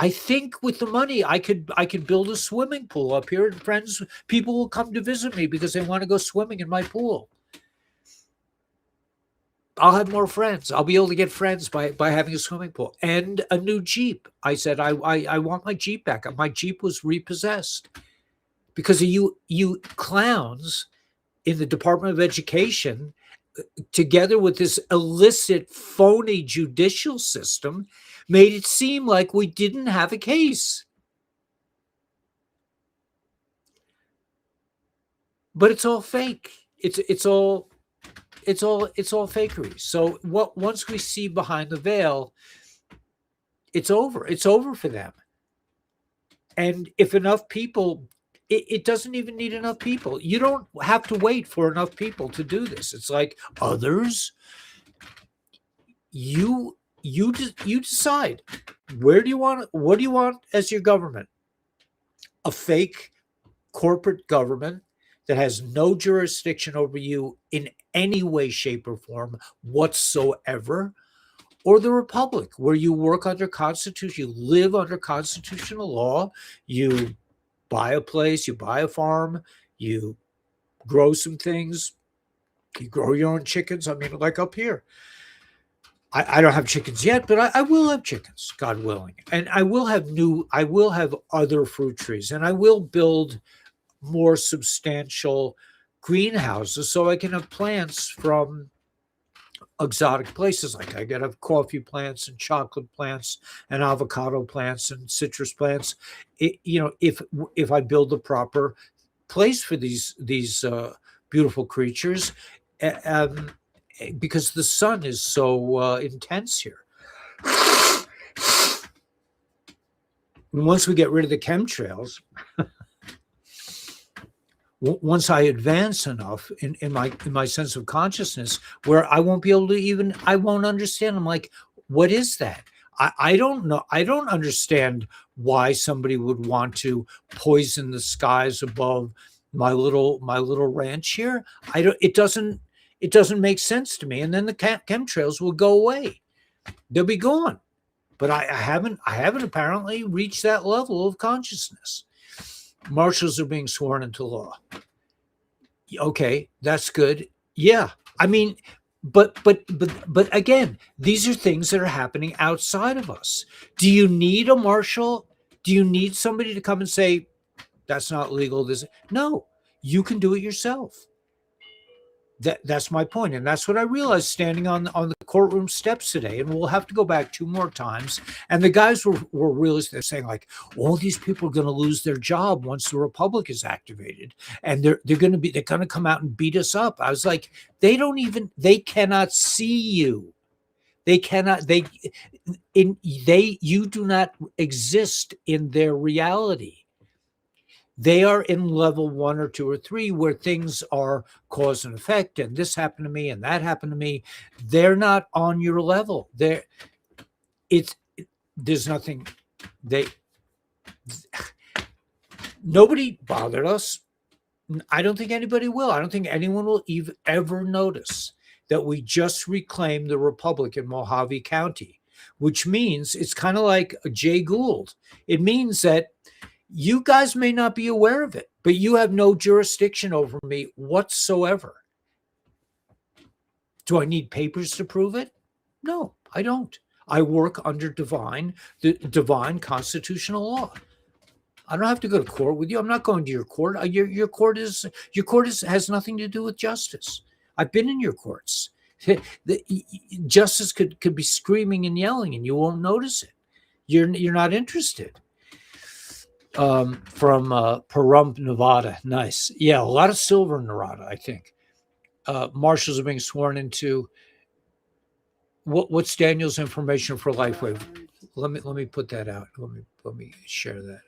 I think with the money, I could build a swimming pool up here, and people will come to visit me because they want to go swimming in my pool. I'll have more friends. I'll be able to get friends by having a swimming pool and a new Jeep. I said I want my Jeep back. My Jeep was repossessed because of you clowns in the Department of Education, together with this illicit, phony judicial system, made it seem like we didn't have a case. But it's all fake. It's all fakery. So once we see behind the veil, it's over. It's over for them. And if enough people, it doesn't even need enough people. You don't have to wait for enough people to do this. It's like others. You decide, what do you want as your government? A fake corporate government that has no jurisdiction over you in any way, shape, or form whatsoever, or the republic where you work under constitution, you live under constitutional law, you buy a place, you buy a farm, you grow some things, you grow your own chickens. I mean, like up here, I don't have chickens yet, but I will have chickens, God willing. And I will have other fruit trees, and I will build more substantial greenhouses so I can have plants from exotic places. Like I gotta have coffee plants and chocolate plants and avocado plants and citrus plants. If I build the proper place for these beautiful creatures, because the sun is so intense here. Once we get rid of the chemtrails, once I advance enough in my sense of consciousness, where I won't be able to I won't understand. I'm like, what is that? I don't know. I don't understand why somebody would want to poison the skies above my little ranch here. It doesn't make sense to me. And then the chemtrails will go away. They'll be gone. But I haven't apparently reached that level of consciousness. Marshals are being sworn into law. Okay, that's good. Yeah. I mean, but again, these are things that are happening outside of us. Do you need a marshal? Do you need somebody to come and say, that's not legal? No, you can do it yourself. That's my point. And that's what I realized standing on the courtroom steps today. And we'll have to go back 2 more times. And the guys were really, they're saying like, all these people are going to lose their job once the Republic is activated. And they're going to come out and beat us up. I was like, they cannot see you. You do not exist in their reality. They are in level 1 or 2 or 3 where things are cause and effect, and this happened to me and that happened to me. They're not on your level. There's nothing. Nobody bothered us. I don't think anybody will. I don't think anyone will ever notice that we just reclaimed the Republic in Mojave County, which means it's kind of like Jay Gould. It means that you guys may not be aware of it, but you have no jurisdiction over me whatsoever. Do I need papers to prove it? No, I don't. I work under the divine constitutional law. I don't have to go to court with you. I'm not going to your court. Your court has nothing to do with justice. I've been in your courts. Justice could be screaming and yelling, and you won't notice it. You're not interested. From Pahrump, Nevada. Nice. Yeah, a lot of silver in Nevada, I think. Marshals are being sworn into. What's Daniel's information for LifeWave? Let me put that out. Let me share that.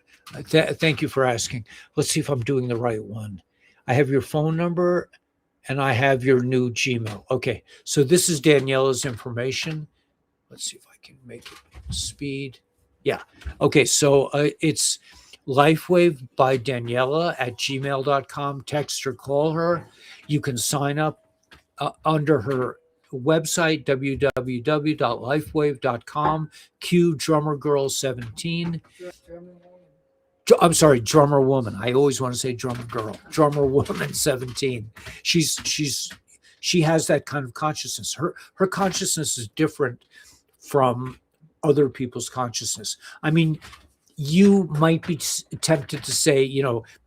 Thank you for asking. Let's see if I'm doing the right one. I have your phone number and I have your new Gmail. Okay, so this is Daniela's information. Let's see if I can make it speed. Yeah. Okay, so it's LifeWave by Daniela at gmail.com. Text or call her. You can sign up under her website, www.lifewave.com, Q Drummer Girl 17. I'm sorry, Drummer Woman. I always want to say Drummer Girl. Drummer Woman 17. She has that kind of consciousness. Her consciousness is different from other people's consciousness. I mean, you might be tempted to say,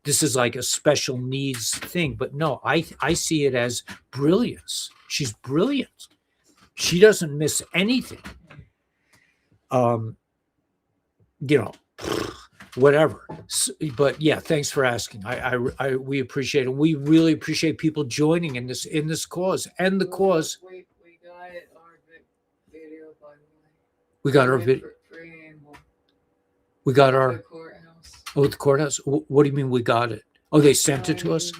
this is like a special needs thing, but no, I see it as brilliance. She's brilliant. She doesn't miss anything. Whatever. But yeah, thanks for asking. We appreciate it. We really appreciate people joining in this cause and the cause. We got our video, by the way. We got our video. We got our. The courthouse. Oh, the courthouse. What do you mean we got it? Oh, they sent it to us.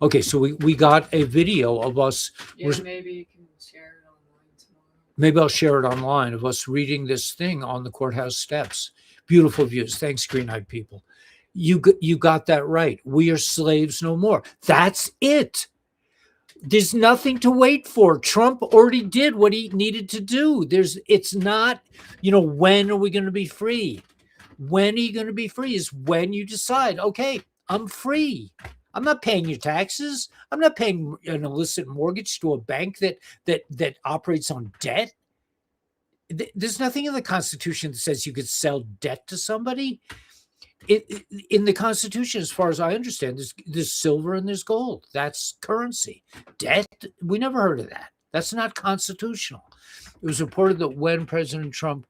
Okay, so we got a video of us. Yeah, maybe you can share it online tomorrow. Maybe I'll share it online of us reading this thing on the courthouse steps. Beautiful views. Thanks, green-eyed people. You got that right. We are slaves no more. That's it. There's nothing to wait for. Trump already did what he needed to do. It's not, when are we going to be free? When are you going to be free is when you decide, okay, I'm free. I'm not paying your taxes. I'm not paying an illicit mortgage to a bank that operates on debt. There's nothing in the Constitution that says you could sell debt to somebody. In the Constitution, as far as I understand, there's silver and there's gold. That's currency. Debt, we never heard of that. That's not constitutional. It was reported that when President Trump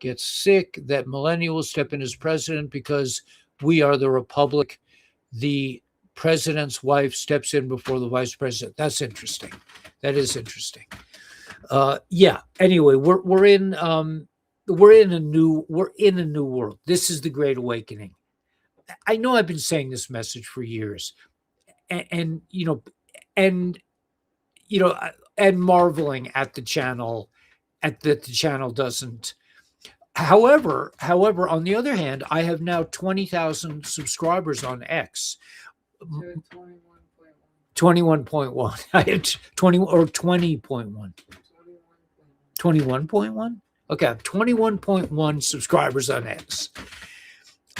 gets sick, that Melania will step in as president because we are the republic. The president's wife steps in before the vice president. That's interesting. That is interesting. Anyway, we're in a new world. This is the Great Awakening. I know I've been saying this message for years, and marveling at the channel, that the channel doesn't. However, on the other hand, I have now 20,000 subscribers on X. 21.1. I had 20 or 20.1. 21.1? Okay, I have 21.1 subscribers on X.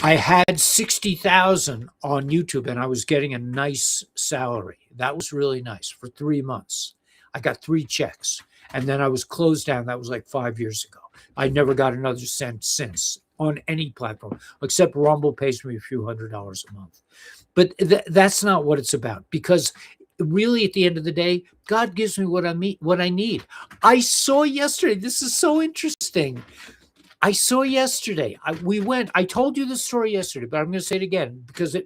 I had 60,000 on YouTube and I was getting a nice salary. That was really nice for 3 months. I got 3 checks and then I was closed down. That was like 5 years ago. I never got another cent since on any platform, except Rumble pays me a few $100s a month. But that's not what it's about, because really at the end of the day, God gives me what I need. I saw yesterday. This is so interesting. I saw yesterday. I told you the story yesterday, but I'm going to say it again because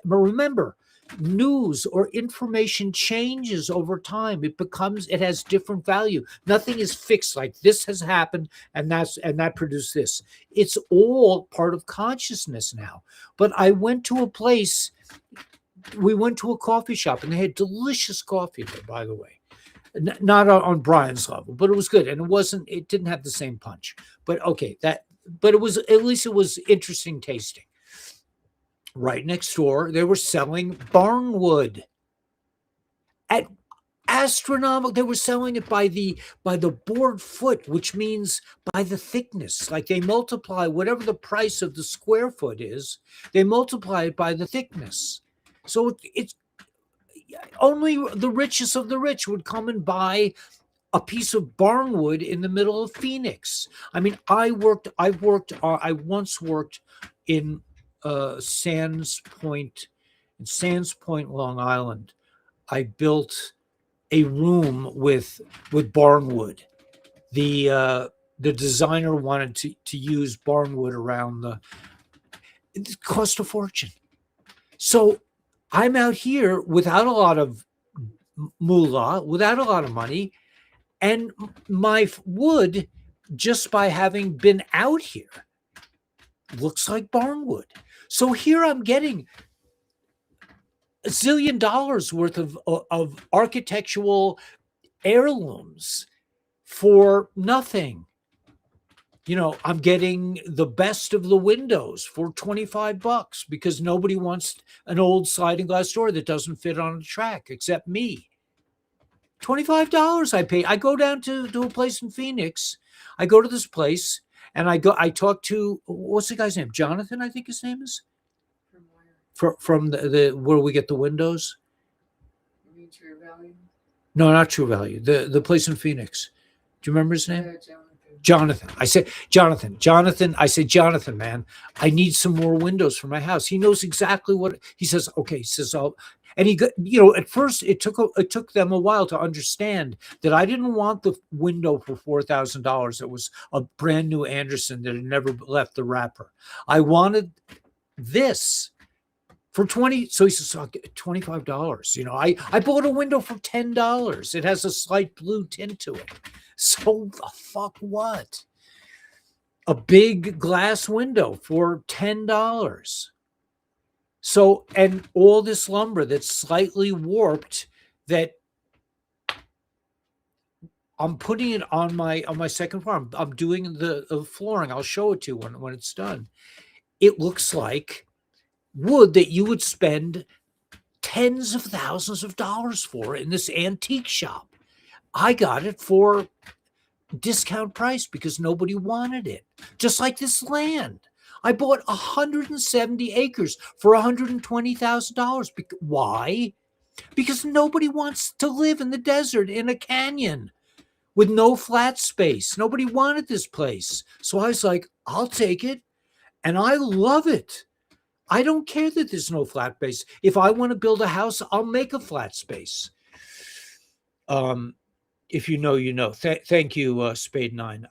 remember, news or information changes over time. It has different value. Nothing is fixed like this has happened and that produced this. It's all part of consciousness now. But I went to a place. We went to a coffee shop and they had delicious coffee there, by the way. Not on Brian's level, but it was good. And it didn't have the same punch, but okay, but it was, at least it was interesting tasting. Right next door, they were selling barnwood at astronomical. They were selling it by the board foot, which means by the thickness. Like they multiply whatever the price of the square foot is, they multiply it by the thickness. So it's only the richest of the rich would come and buy a piece of barnwood in the middle of Phoenix. I mean, I once worked in Sands Point, Long Island. I built a room with barnwood. The designer wanted to use barnwood around it cost a fortune. So I'm out here without a lot of moolah, without a lot of money, and my wood, just by having been out here, looks like barnwood. So here I'm getting $1 zillion worth of architectural heirlooms for nothing. I'm getting the best of the windows for $25 because nobody wants an old sliding glass door that doesn't fit on a track except me. $25 I pay. I go down to a place in Phoenix. I go to this place and I talk to, what's the guy's name? Jonathan, I think his name is. From where? From the where we get the windows. You mean True Value? No, not True Value. The place in Phoenix. Do you remember his name? Jonathan. Jonathan. I said, Jonathan. I said, Jonathan, man, I need some more windows for my house. He knows exactly what he says. Okay, he says, and he got, at first it took them a while to understand that I didn't want the window for $4,000. It was a brand new Anderson that had never left the wrapper. I wanted this for 20. So he says, I'll get $25. I bought a window for $10. It has a slight blue tint to it. So the fuck what? A big glass window for $10. So, and all this lumber that's slightly warped, that I'm putting it on my second floor. I'm doing the flooring. I'll show it to you when it's done. It looks like wood that you would spend tens of thousands of dollars for in this antique shop. I got it for discount price because nobody wanted it. Just like this land. I bought 170 acres for $120,000. Why? Because nobody wants to live in the desert in a canyon with no flat space. Nobody wanted this place. So I was like, I'll take it. And I love it. I don't care that there's no flat space. If I want to build a house, I'll make a flat space. If you know, you know. Thank you, Spade 9.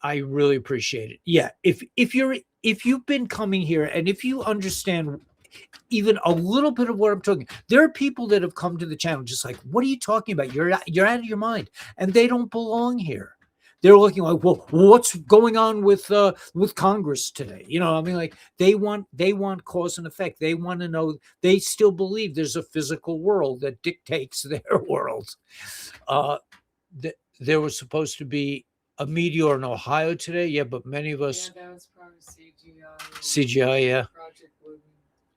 I really appreciate it. Yeah, if you've been coming here and if you understand even a little bit of what I'm talking, there are people that have come to the channel just like, what are you talking about? You're out of your mind, and they don't belong here. They're looking like, well, what's going on with Congress today? I mean, like they want cause and effect. They want to know. They still believe there's a physical world that dictates their world. There was supposed to be a meteor in Ohio today. Yeah, but many of us. Yeah, that was probably CGI. CGI, yeah. Project Blue.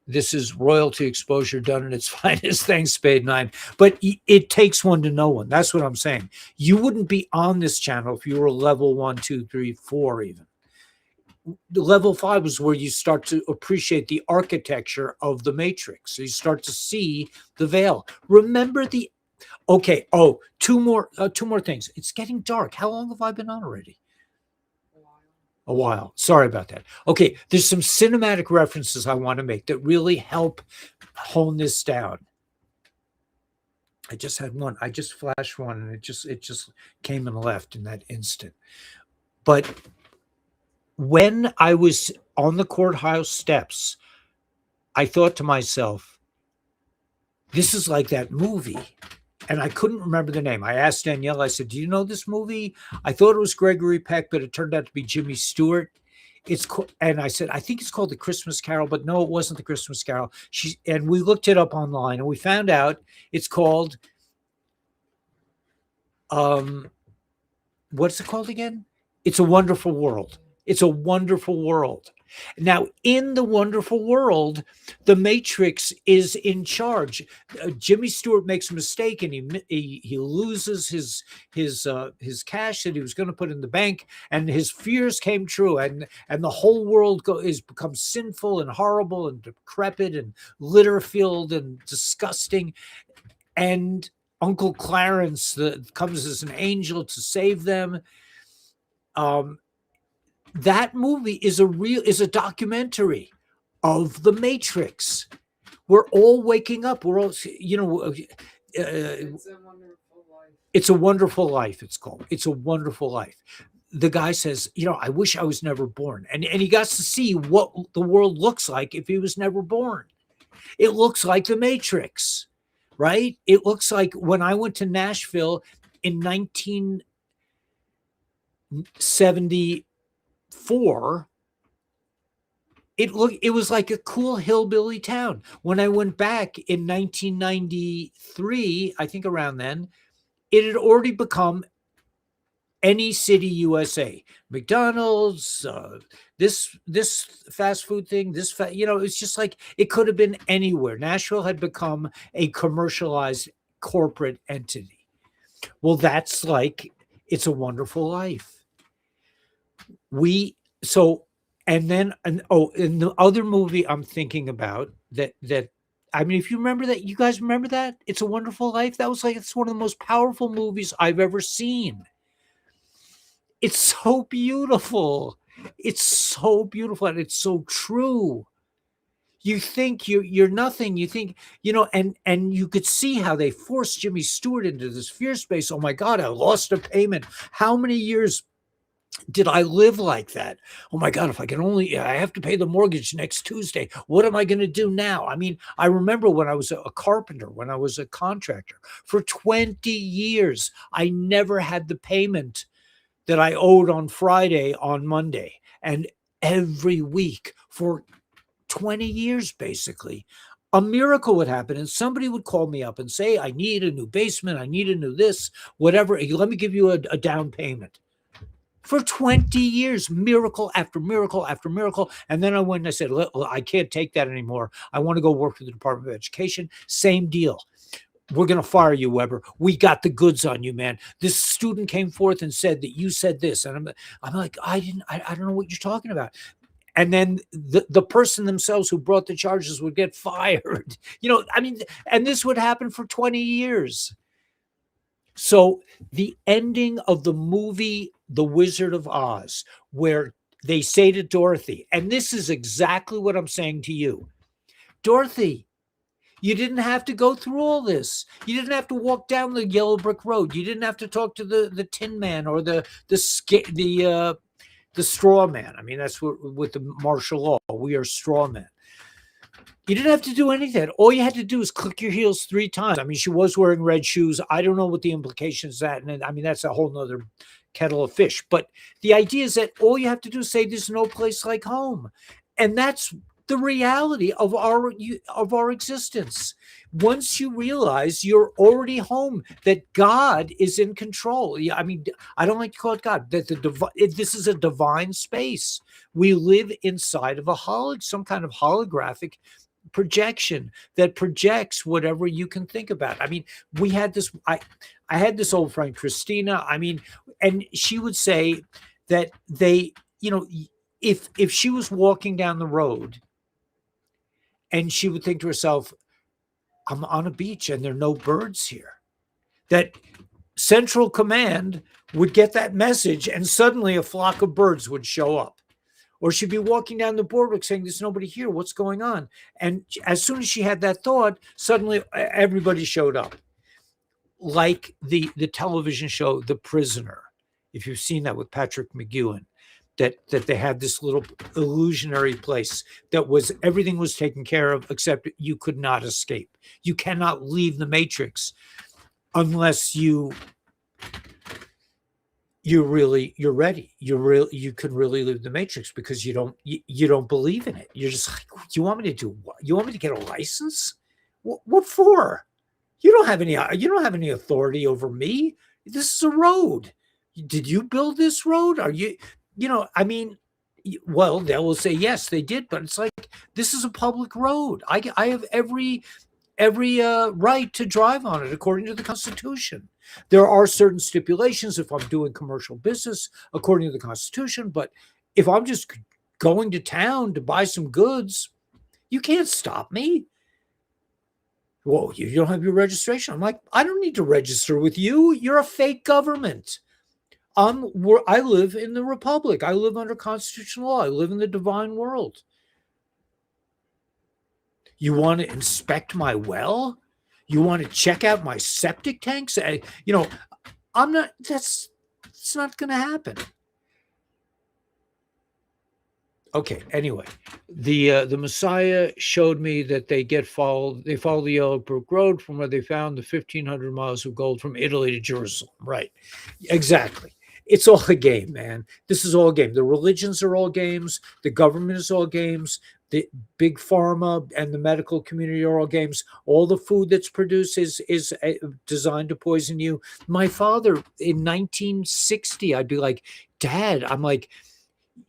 This is royalty exposure done in its finest. Thanks, Spade 9. But it takes one to know one. That's what I'm saying. You wouldn't be on this channel if you were level 1, 2, 3, 4 even. The level 5 is where you start to appreciate the architecture of the Matrix. So you start to see the veil. Remember the... Okay. Oh, two more things. It's getting dark. How long have I been on already? A while. Sorry about that. Okay. There's some cinematic references I want to make that really help hone this down. I just had one. I just flashed one and it just came and left in that instant. But when I was on the courthouse steps, I thought to myself, this is like that movie. And I couldn't remember the name. I asked Danielle, I said, do you know this movie? I thought it was Gregory Peck, but it turned out to be Jimmy Stewart. And I said, I think it's called The Christmas Carol, but no, it wasn't The Christmas Carol. And we looked it up online and we found out it's called, what's it called again? It's a Wonderful World. It's a Wonderful World. Now, in the Wonderful World, the Matrix is in charge. Jimmy Stewart makes a mistake, and he loses his cash that he was going to put in the bank, and his fears came true, and the whole world is becomes sinful and horrible and decrepit and litter filled and disgusting, and Uncle Clarence comes as an angel to save them. That movie is a documentary of the Matrix. We're all waking up. We're all, It's a Wonderful Life. It's a Wonderful Life. It's called. It's a Wonderful Life. The guy says, I wish I was never born. And he got to see what the world looks like if he was never born. It looks like the Matrix, right? It looks like when I went to Nashville in 1974, it was like a cool hillbilly town. When I went back in 1993, I think around then, it had already become any city USA. McDonald's, this fast food thing, it's just like it could have been anywhere. Nashville had become a commercialized corporate entity. Well, that's like It's a Wonderful Life. We so and then and oh, and the other movie I'm thinking about that I mean, if you remember that, you guys remember that? It's a Wonderful Life. That was like it's one of the most powerful movies I've ever seen. It's so beautiful. It's so beautiful and it's so true. You think you're nothing. You think, and you could see how they forced Jimmy Stewart into this fear space. Oh my God, I lost a payment. How many years did I live like that? Oh my God, if I have to pay the mortgage next Tuesday. What am I going to do now? I mean, I remember when I was a carpenter, when I was a contractor for 20 years, I never had the payment that I owed on Friday on Monday. And every week for 20 years, basically, a miracle would happen. And somebody would call me up and say, I need a new basement. I need a new this, whatever. Let me give you a down payment. For 20 years, miracle after miracle after miracle. And then I went and I said, I can't take that anymore. I want to go work for the Department of Education. Same deal. We're going to fire you, Weber. We got the goods on you, man. This student came forth and said that you said this. And I'm like, I don't know what you're talking about. And then the person themselves who brought the charges would get fired. I mean, and this would happen for 20 years. So the ending of the movie The Wizard of Oz, where they say to Dorothy, and this is exactly what I'm saying to you, Dorothy, you didn't have to go through all this. You didn't have to walk down the yellow brick road. You didn't have to talk to the Tin Man or the straw man. I mean, that's what with the martial law, we are straw men. You didn't have to do anything. All you had to do is click your heels 3 times. I mean, she was wearing red shoes. I don't know what the implications of that. And I mean, that's a whole nother kettle of fish. But the idea is that all you have to do is say there's no place like home. And that's the reality of our existence. Once you realize you're already home, that God is in control. I mean, I don't like to call it God. That this is a divine space. We live inside of some kind of holographic projection that projects whatever you can think about. I mean, we had this. I had this old friend, Christina. I mean, and she would say that if she was walking down the road, and she would think to herself, I'm on a beach and there are no birds here, that Central Command would get that message and suddenly a flock of birds would show up. Or she'd be walking down the boardwalk saying, there's nobody here. What's going on? And as soon as she had that thought, suddenly everybody showed up. Like the television show, The Prisoner, if you've seen that with Patrick McGowan. That they had this little illusionary place that everything was taken care of, except you could not escape. You cannot leave the Matrix unless you're ready. You can really leave the Matrix because you don't believe in it. You're just like, you want me to do what? You want me to get a license? What for? You don't have any authority over me. This is a road. Did you build this road? Are you? I mean, well, they will say, yes, they did. But it's like, this is a public road. I have every right to drive on it according to the Constitution. There are certain stipulations if I'm doing commercial business according to the Constitution. But if I'm just going to town to buy some goods, you can't stop me. Whoa, you don't have your registration. I'm like, I don't need to register with you. You're a fake government. I live in the Republic. I live under constitutional law. I live in the divine world. You want to inspect my well? You want to check out my septic tanks? I'm not. It's not going to happen. Okay. Anyway, the Messiah showed me that they follow the Yellow Brick Road from where they found the 1,500 miles of gold from Italy to Jerusalem. Right. Exactly. It's all a game, man. This is all a game. The religions are all games. The government is all games. The big pharma and the medical community are all games. All the food that's produced is designed to poison you. My father in 1960, I'd be like, Dad, I'm like,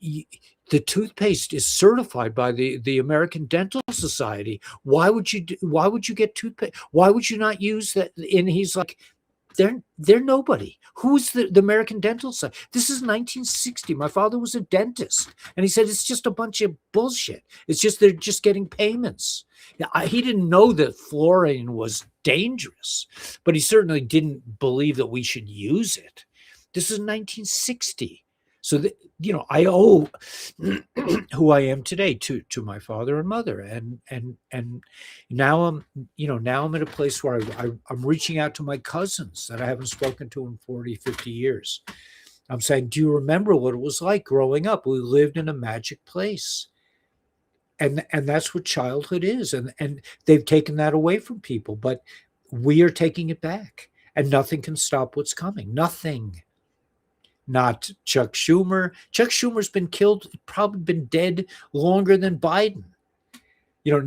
the toothpaste is certified by the American Dental Society. Why would you get toothpaste? Why would you not use that? And he's like, they're nobody. Who's the American Dental Society? This is 1960. My father was a dentist, and he said it's just a bunch of bullshit. It's just they're just getting payments. He didn't know that fluorine was dangerous, but he certainly didn't believe that we should use it. This is 1960. So I owe who I am today to my father and mother, and now I'm at a place where I'm reaching out to my cousins that I haven't spoken to in 40, 50 years. I'm saying, do you remember what it was like growing up? We lived in a magic place, and that's what childhood is, and they've taken that away from people, but we are taking it back, and nothing can stop what's coming. Nothing. Not Chuck Schumer. Chuck Schumer's been killed, probably been dead longer than Biden. You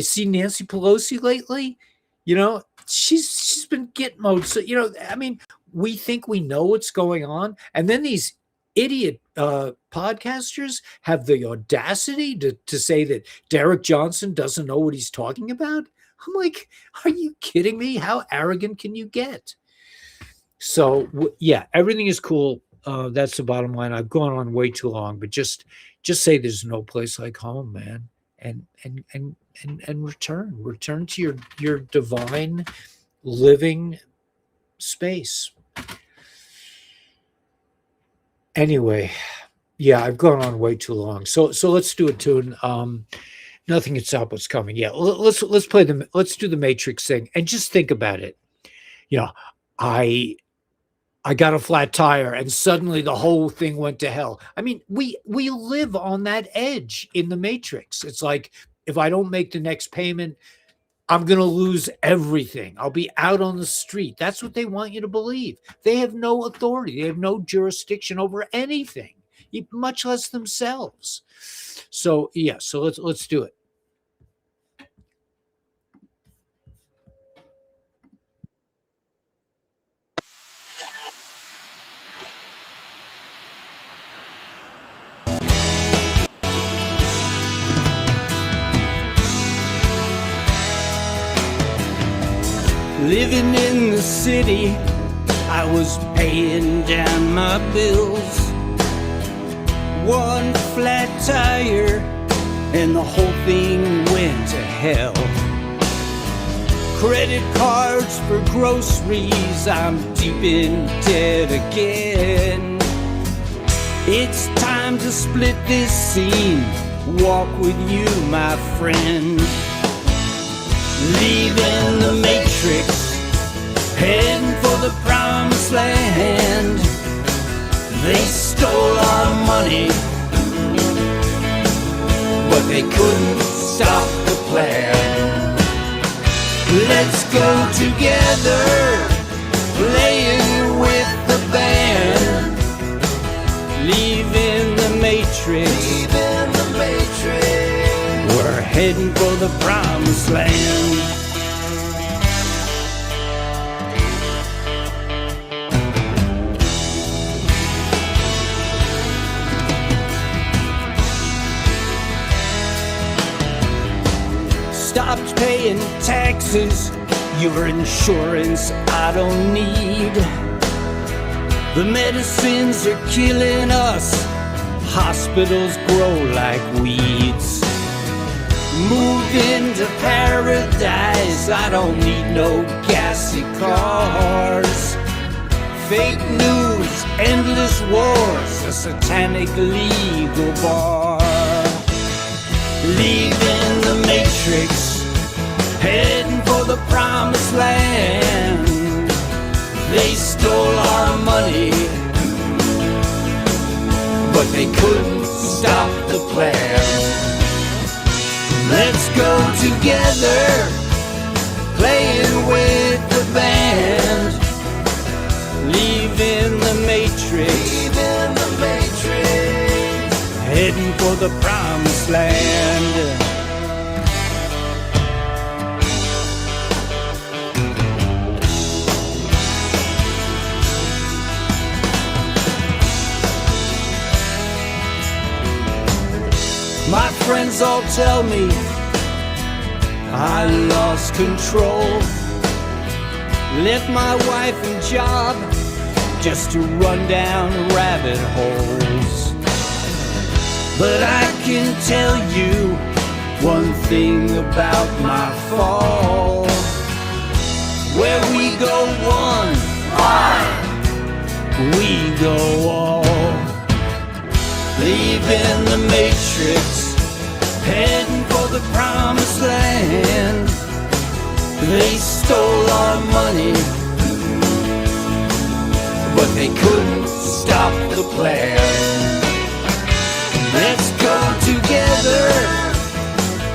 see Nancy Pelosi lately? She's been gitmoed. So, we think we know what's going on. And then these idiot podcasters have the audacity to say that Derek Johnson doesn't know what he's talking about. I'm like, are you kidding me? How arrogant can you get? So everything is cool. That's the bottom line. I've gone on way too long, but just say there's no place like home, man, and return to your divine living space. Anyway, I've gone on way too long. So let's do a tune. Nothing can stop what's coming. Yeah, let's do the Matrix thing and just think about it. I got a flat tire and suddenly the whole thing went to hell. I mean, we live on that edge in the Matrix. It's like, if I don't make the next payment, I'm going to lose everything. I'll be out on the street. That's what they want you to believe. They have no authority. They have no jurisdiction over anything, much less themselves. So let's do it. Living in the city, I was paying down my bills. One flat tire and the whole thing went to hell. Credit cards for groceries, I'm deep in debt again. It's time to split this scene, walk with you, my friend. Leaving the Matrix, heading for the promised land. They stole our money, but they couldn't stop the plan. Let's go together, playing with the band. Leaving the Matrix, we're heading for the promised land. Stopped paying taxes, your insurance I don't need. The medicines are killing us, hospitals grow like weeds. Moved into paradise, I don't need no gassy cars. Fake news, endless wars, a satanic legal bar. Leaving the Matrix, heading for the promised land. They stole our money, but they couldn't stop the plan. Let's go together, playing with the band. Leaving the Matrix, heading for the promised land. My friends all tell me I lost control. Left my wife and job just to run down rabbit holes. But I can tell you one thing about my fall. Where we go one, we go all. Leaving the matrix, heading for the promised land. They stole our money, but they couldn't stop the plan. Let's go together,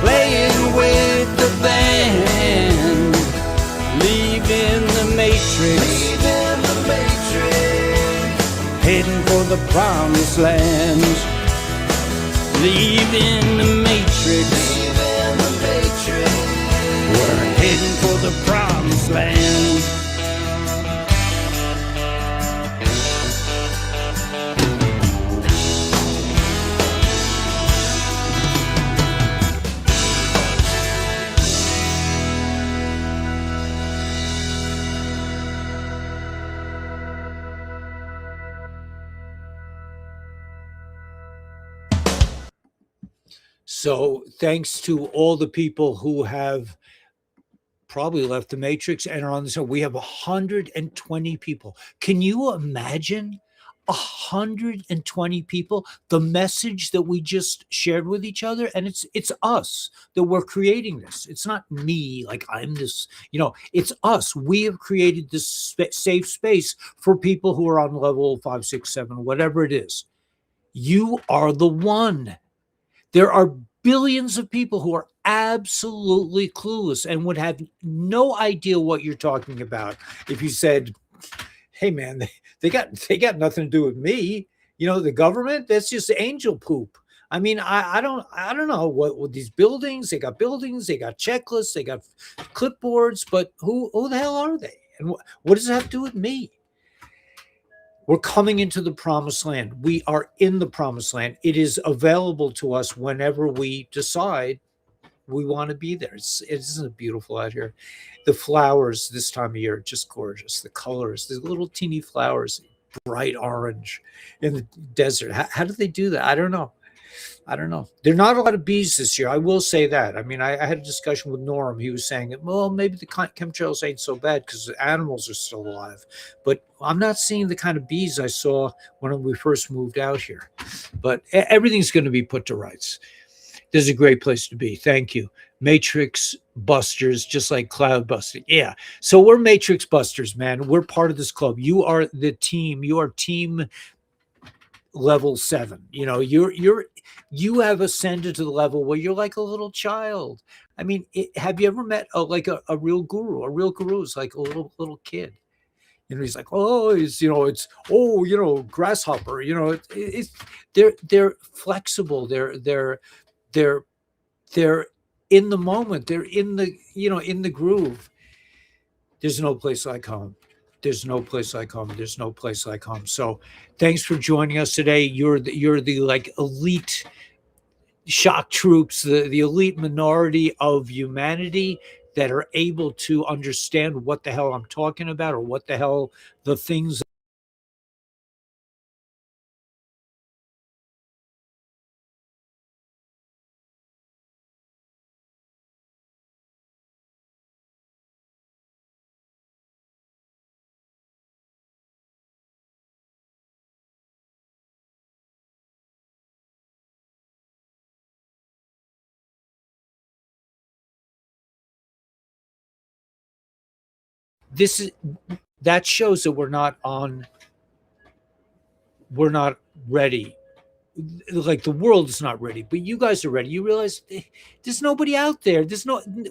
playing with the band. Leaving the matrix, heading for the promised land. Leaving the matrix, we're heading for the promised land. So thanks to all the people who have probably left the Matrix and are on the show. We have 120 people. Can you imagine 120 people? The message that we just shared with each other, and it's us that we're creating this. It's not me, like I'm this, it's us. We have created this safe space for people who are on level 5, 6, 7, whatever it is. You are the one. There are billions of people who are absolutely clueless and would have no idea what you're talking about if you said, hey man, they got nothing to do with me. The government, that's just angel poop. I mean, I don't know what these buildings, they got checklists, they got clipboards, but who the hell are they? And what does it have to do with me? We're coming into the promised land. We are in the promised land. It is available to us whenever we decide we want to be there. Isn't it beautiful out here? The flowers this time of year are just gorgeous. The colors, the little teeny flowers, bright orange in the desert. How do they do that? I don't know. There are not a lot of bees this year. I will say that. I mean, I had a discussion with Norm. He was saying, well, maybe the chemtrails ain't so bad because the animals are still alive. But I'm not seeing the kind of bees I saw when we first moved out here. But everything's going to be put to rights. This is a great place to be. Thank you. Matrix busters, just like cloud busting. Yeah. So we're Matrix busters, man. We're part of this club. You are the team. You are team level 7. You have ascended to the level where you're like a little child. I mean, have you ever met a real guru? A real guru is like a little kid. He's like, grasshopper. They're flexible. They're in the moment. They're in the groove. There's no place like home. There's no place like home. There's no place like home. So thanks for joining us today. You're the like elite shock troops, the elite minority of humanity that are able to understand what the hell I'm talking about or what the hell the things that shows that we're not ready. Like the world is not ready, but you guys are ready. You realize there's nobody out there.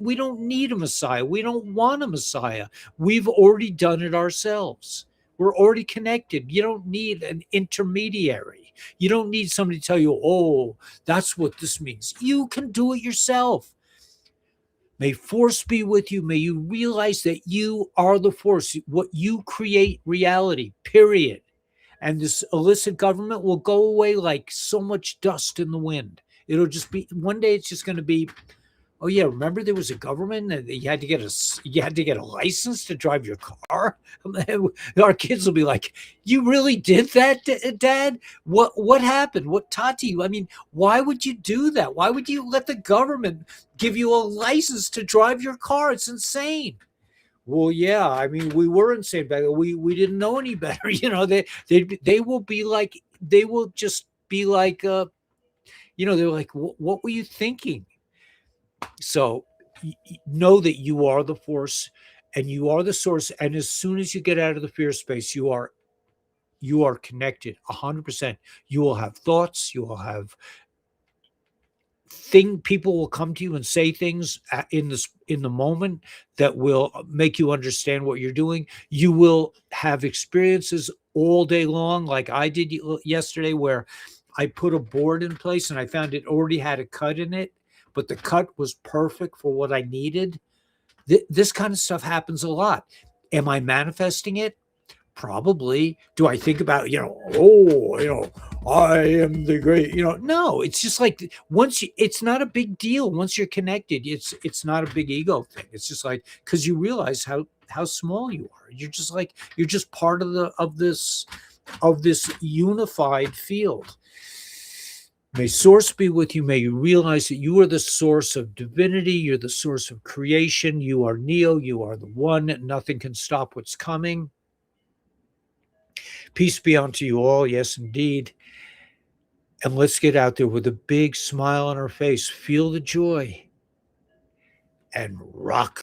We don't need a Messiah. We don't want a Messiah. We've already done it ourselves. We're already connected. You don't need an intermediary. You don't need somebody to tell you, oh, that's what this means. You can do it yourself. May force be with you. May you realize that you are the force. What you create reality, period. And this illicit government will go away like so much dust in the wind. It'll just be, one day it's just going to be, Oh yeah, remember there was a government that you had to get a license to drive your car. Our kids will be like, "You really did that, Dad? What happened? What taught you? I mean, why would you do that? Why would you let the government give you a license to drive your car? It's insane." Well, yeah, I mean, we were insane back then. We didn't know any better. They will be like, they will just be like, they're like, what were you thinking? So know that you are the force and you are the source. And as soon as you get out of the fear space, you are connected 100%. You will have thoughts. You will have people will come to you and say things in the moment that will make you understand what you're doing. You will have experiences all day long, like I did yesterday, where I put a board in place and I found it already had a cut in it, but the cut was perfect for what I needed. This kind of stuff happens a lot. Am I manifesting it? Probably. Do I think about, I am the great, no, it's just like it's not a big deal. Once you're connected, it's not a big ego thing. It's just like, because you realize how small you are. You're just part of this unified field. May source be with you. May you realize that you are the source of divinity. You're the source of creation. You are Neo. You are the one. Nothing can stop what's coming. Peace be unto you all. Yes, indeed. And let's get out there with a big smile on our face. Feel the joy and rock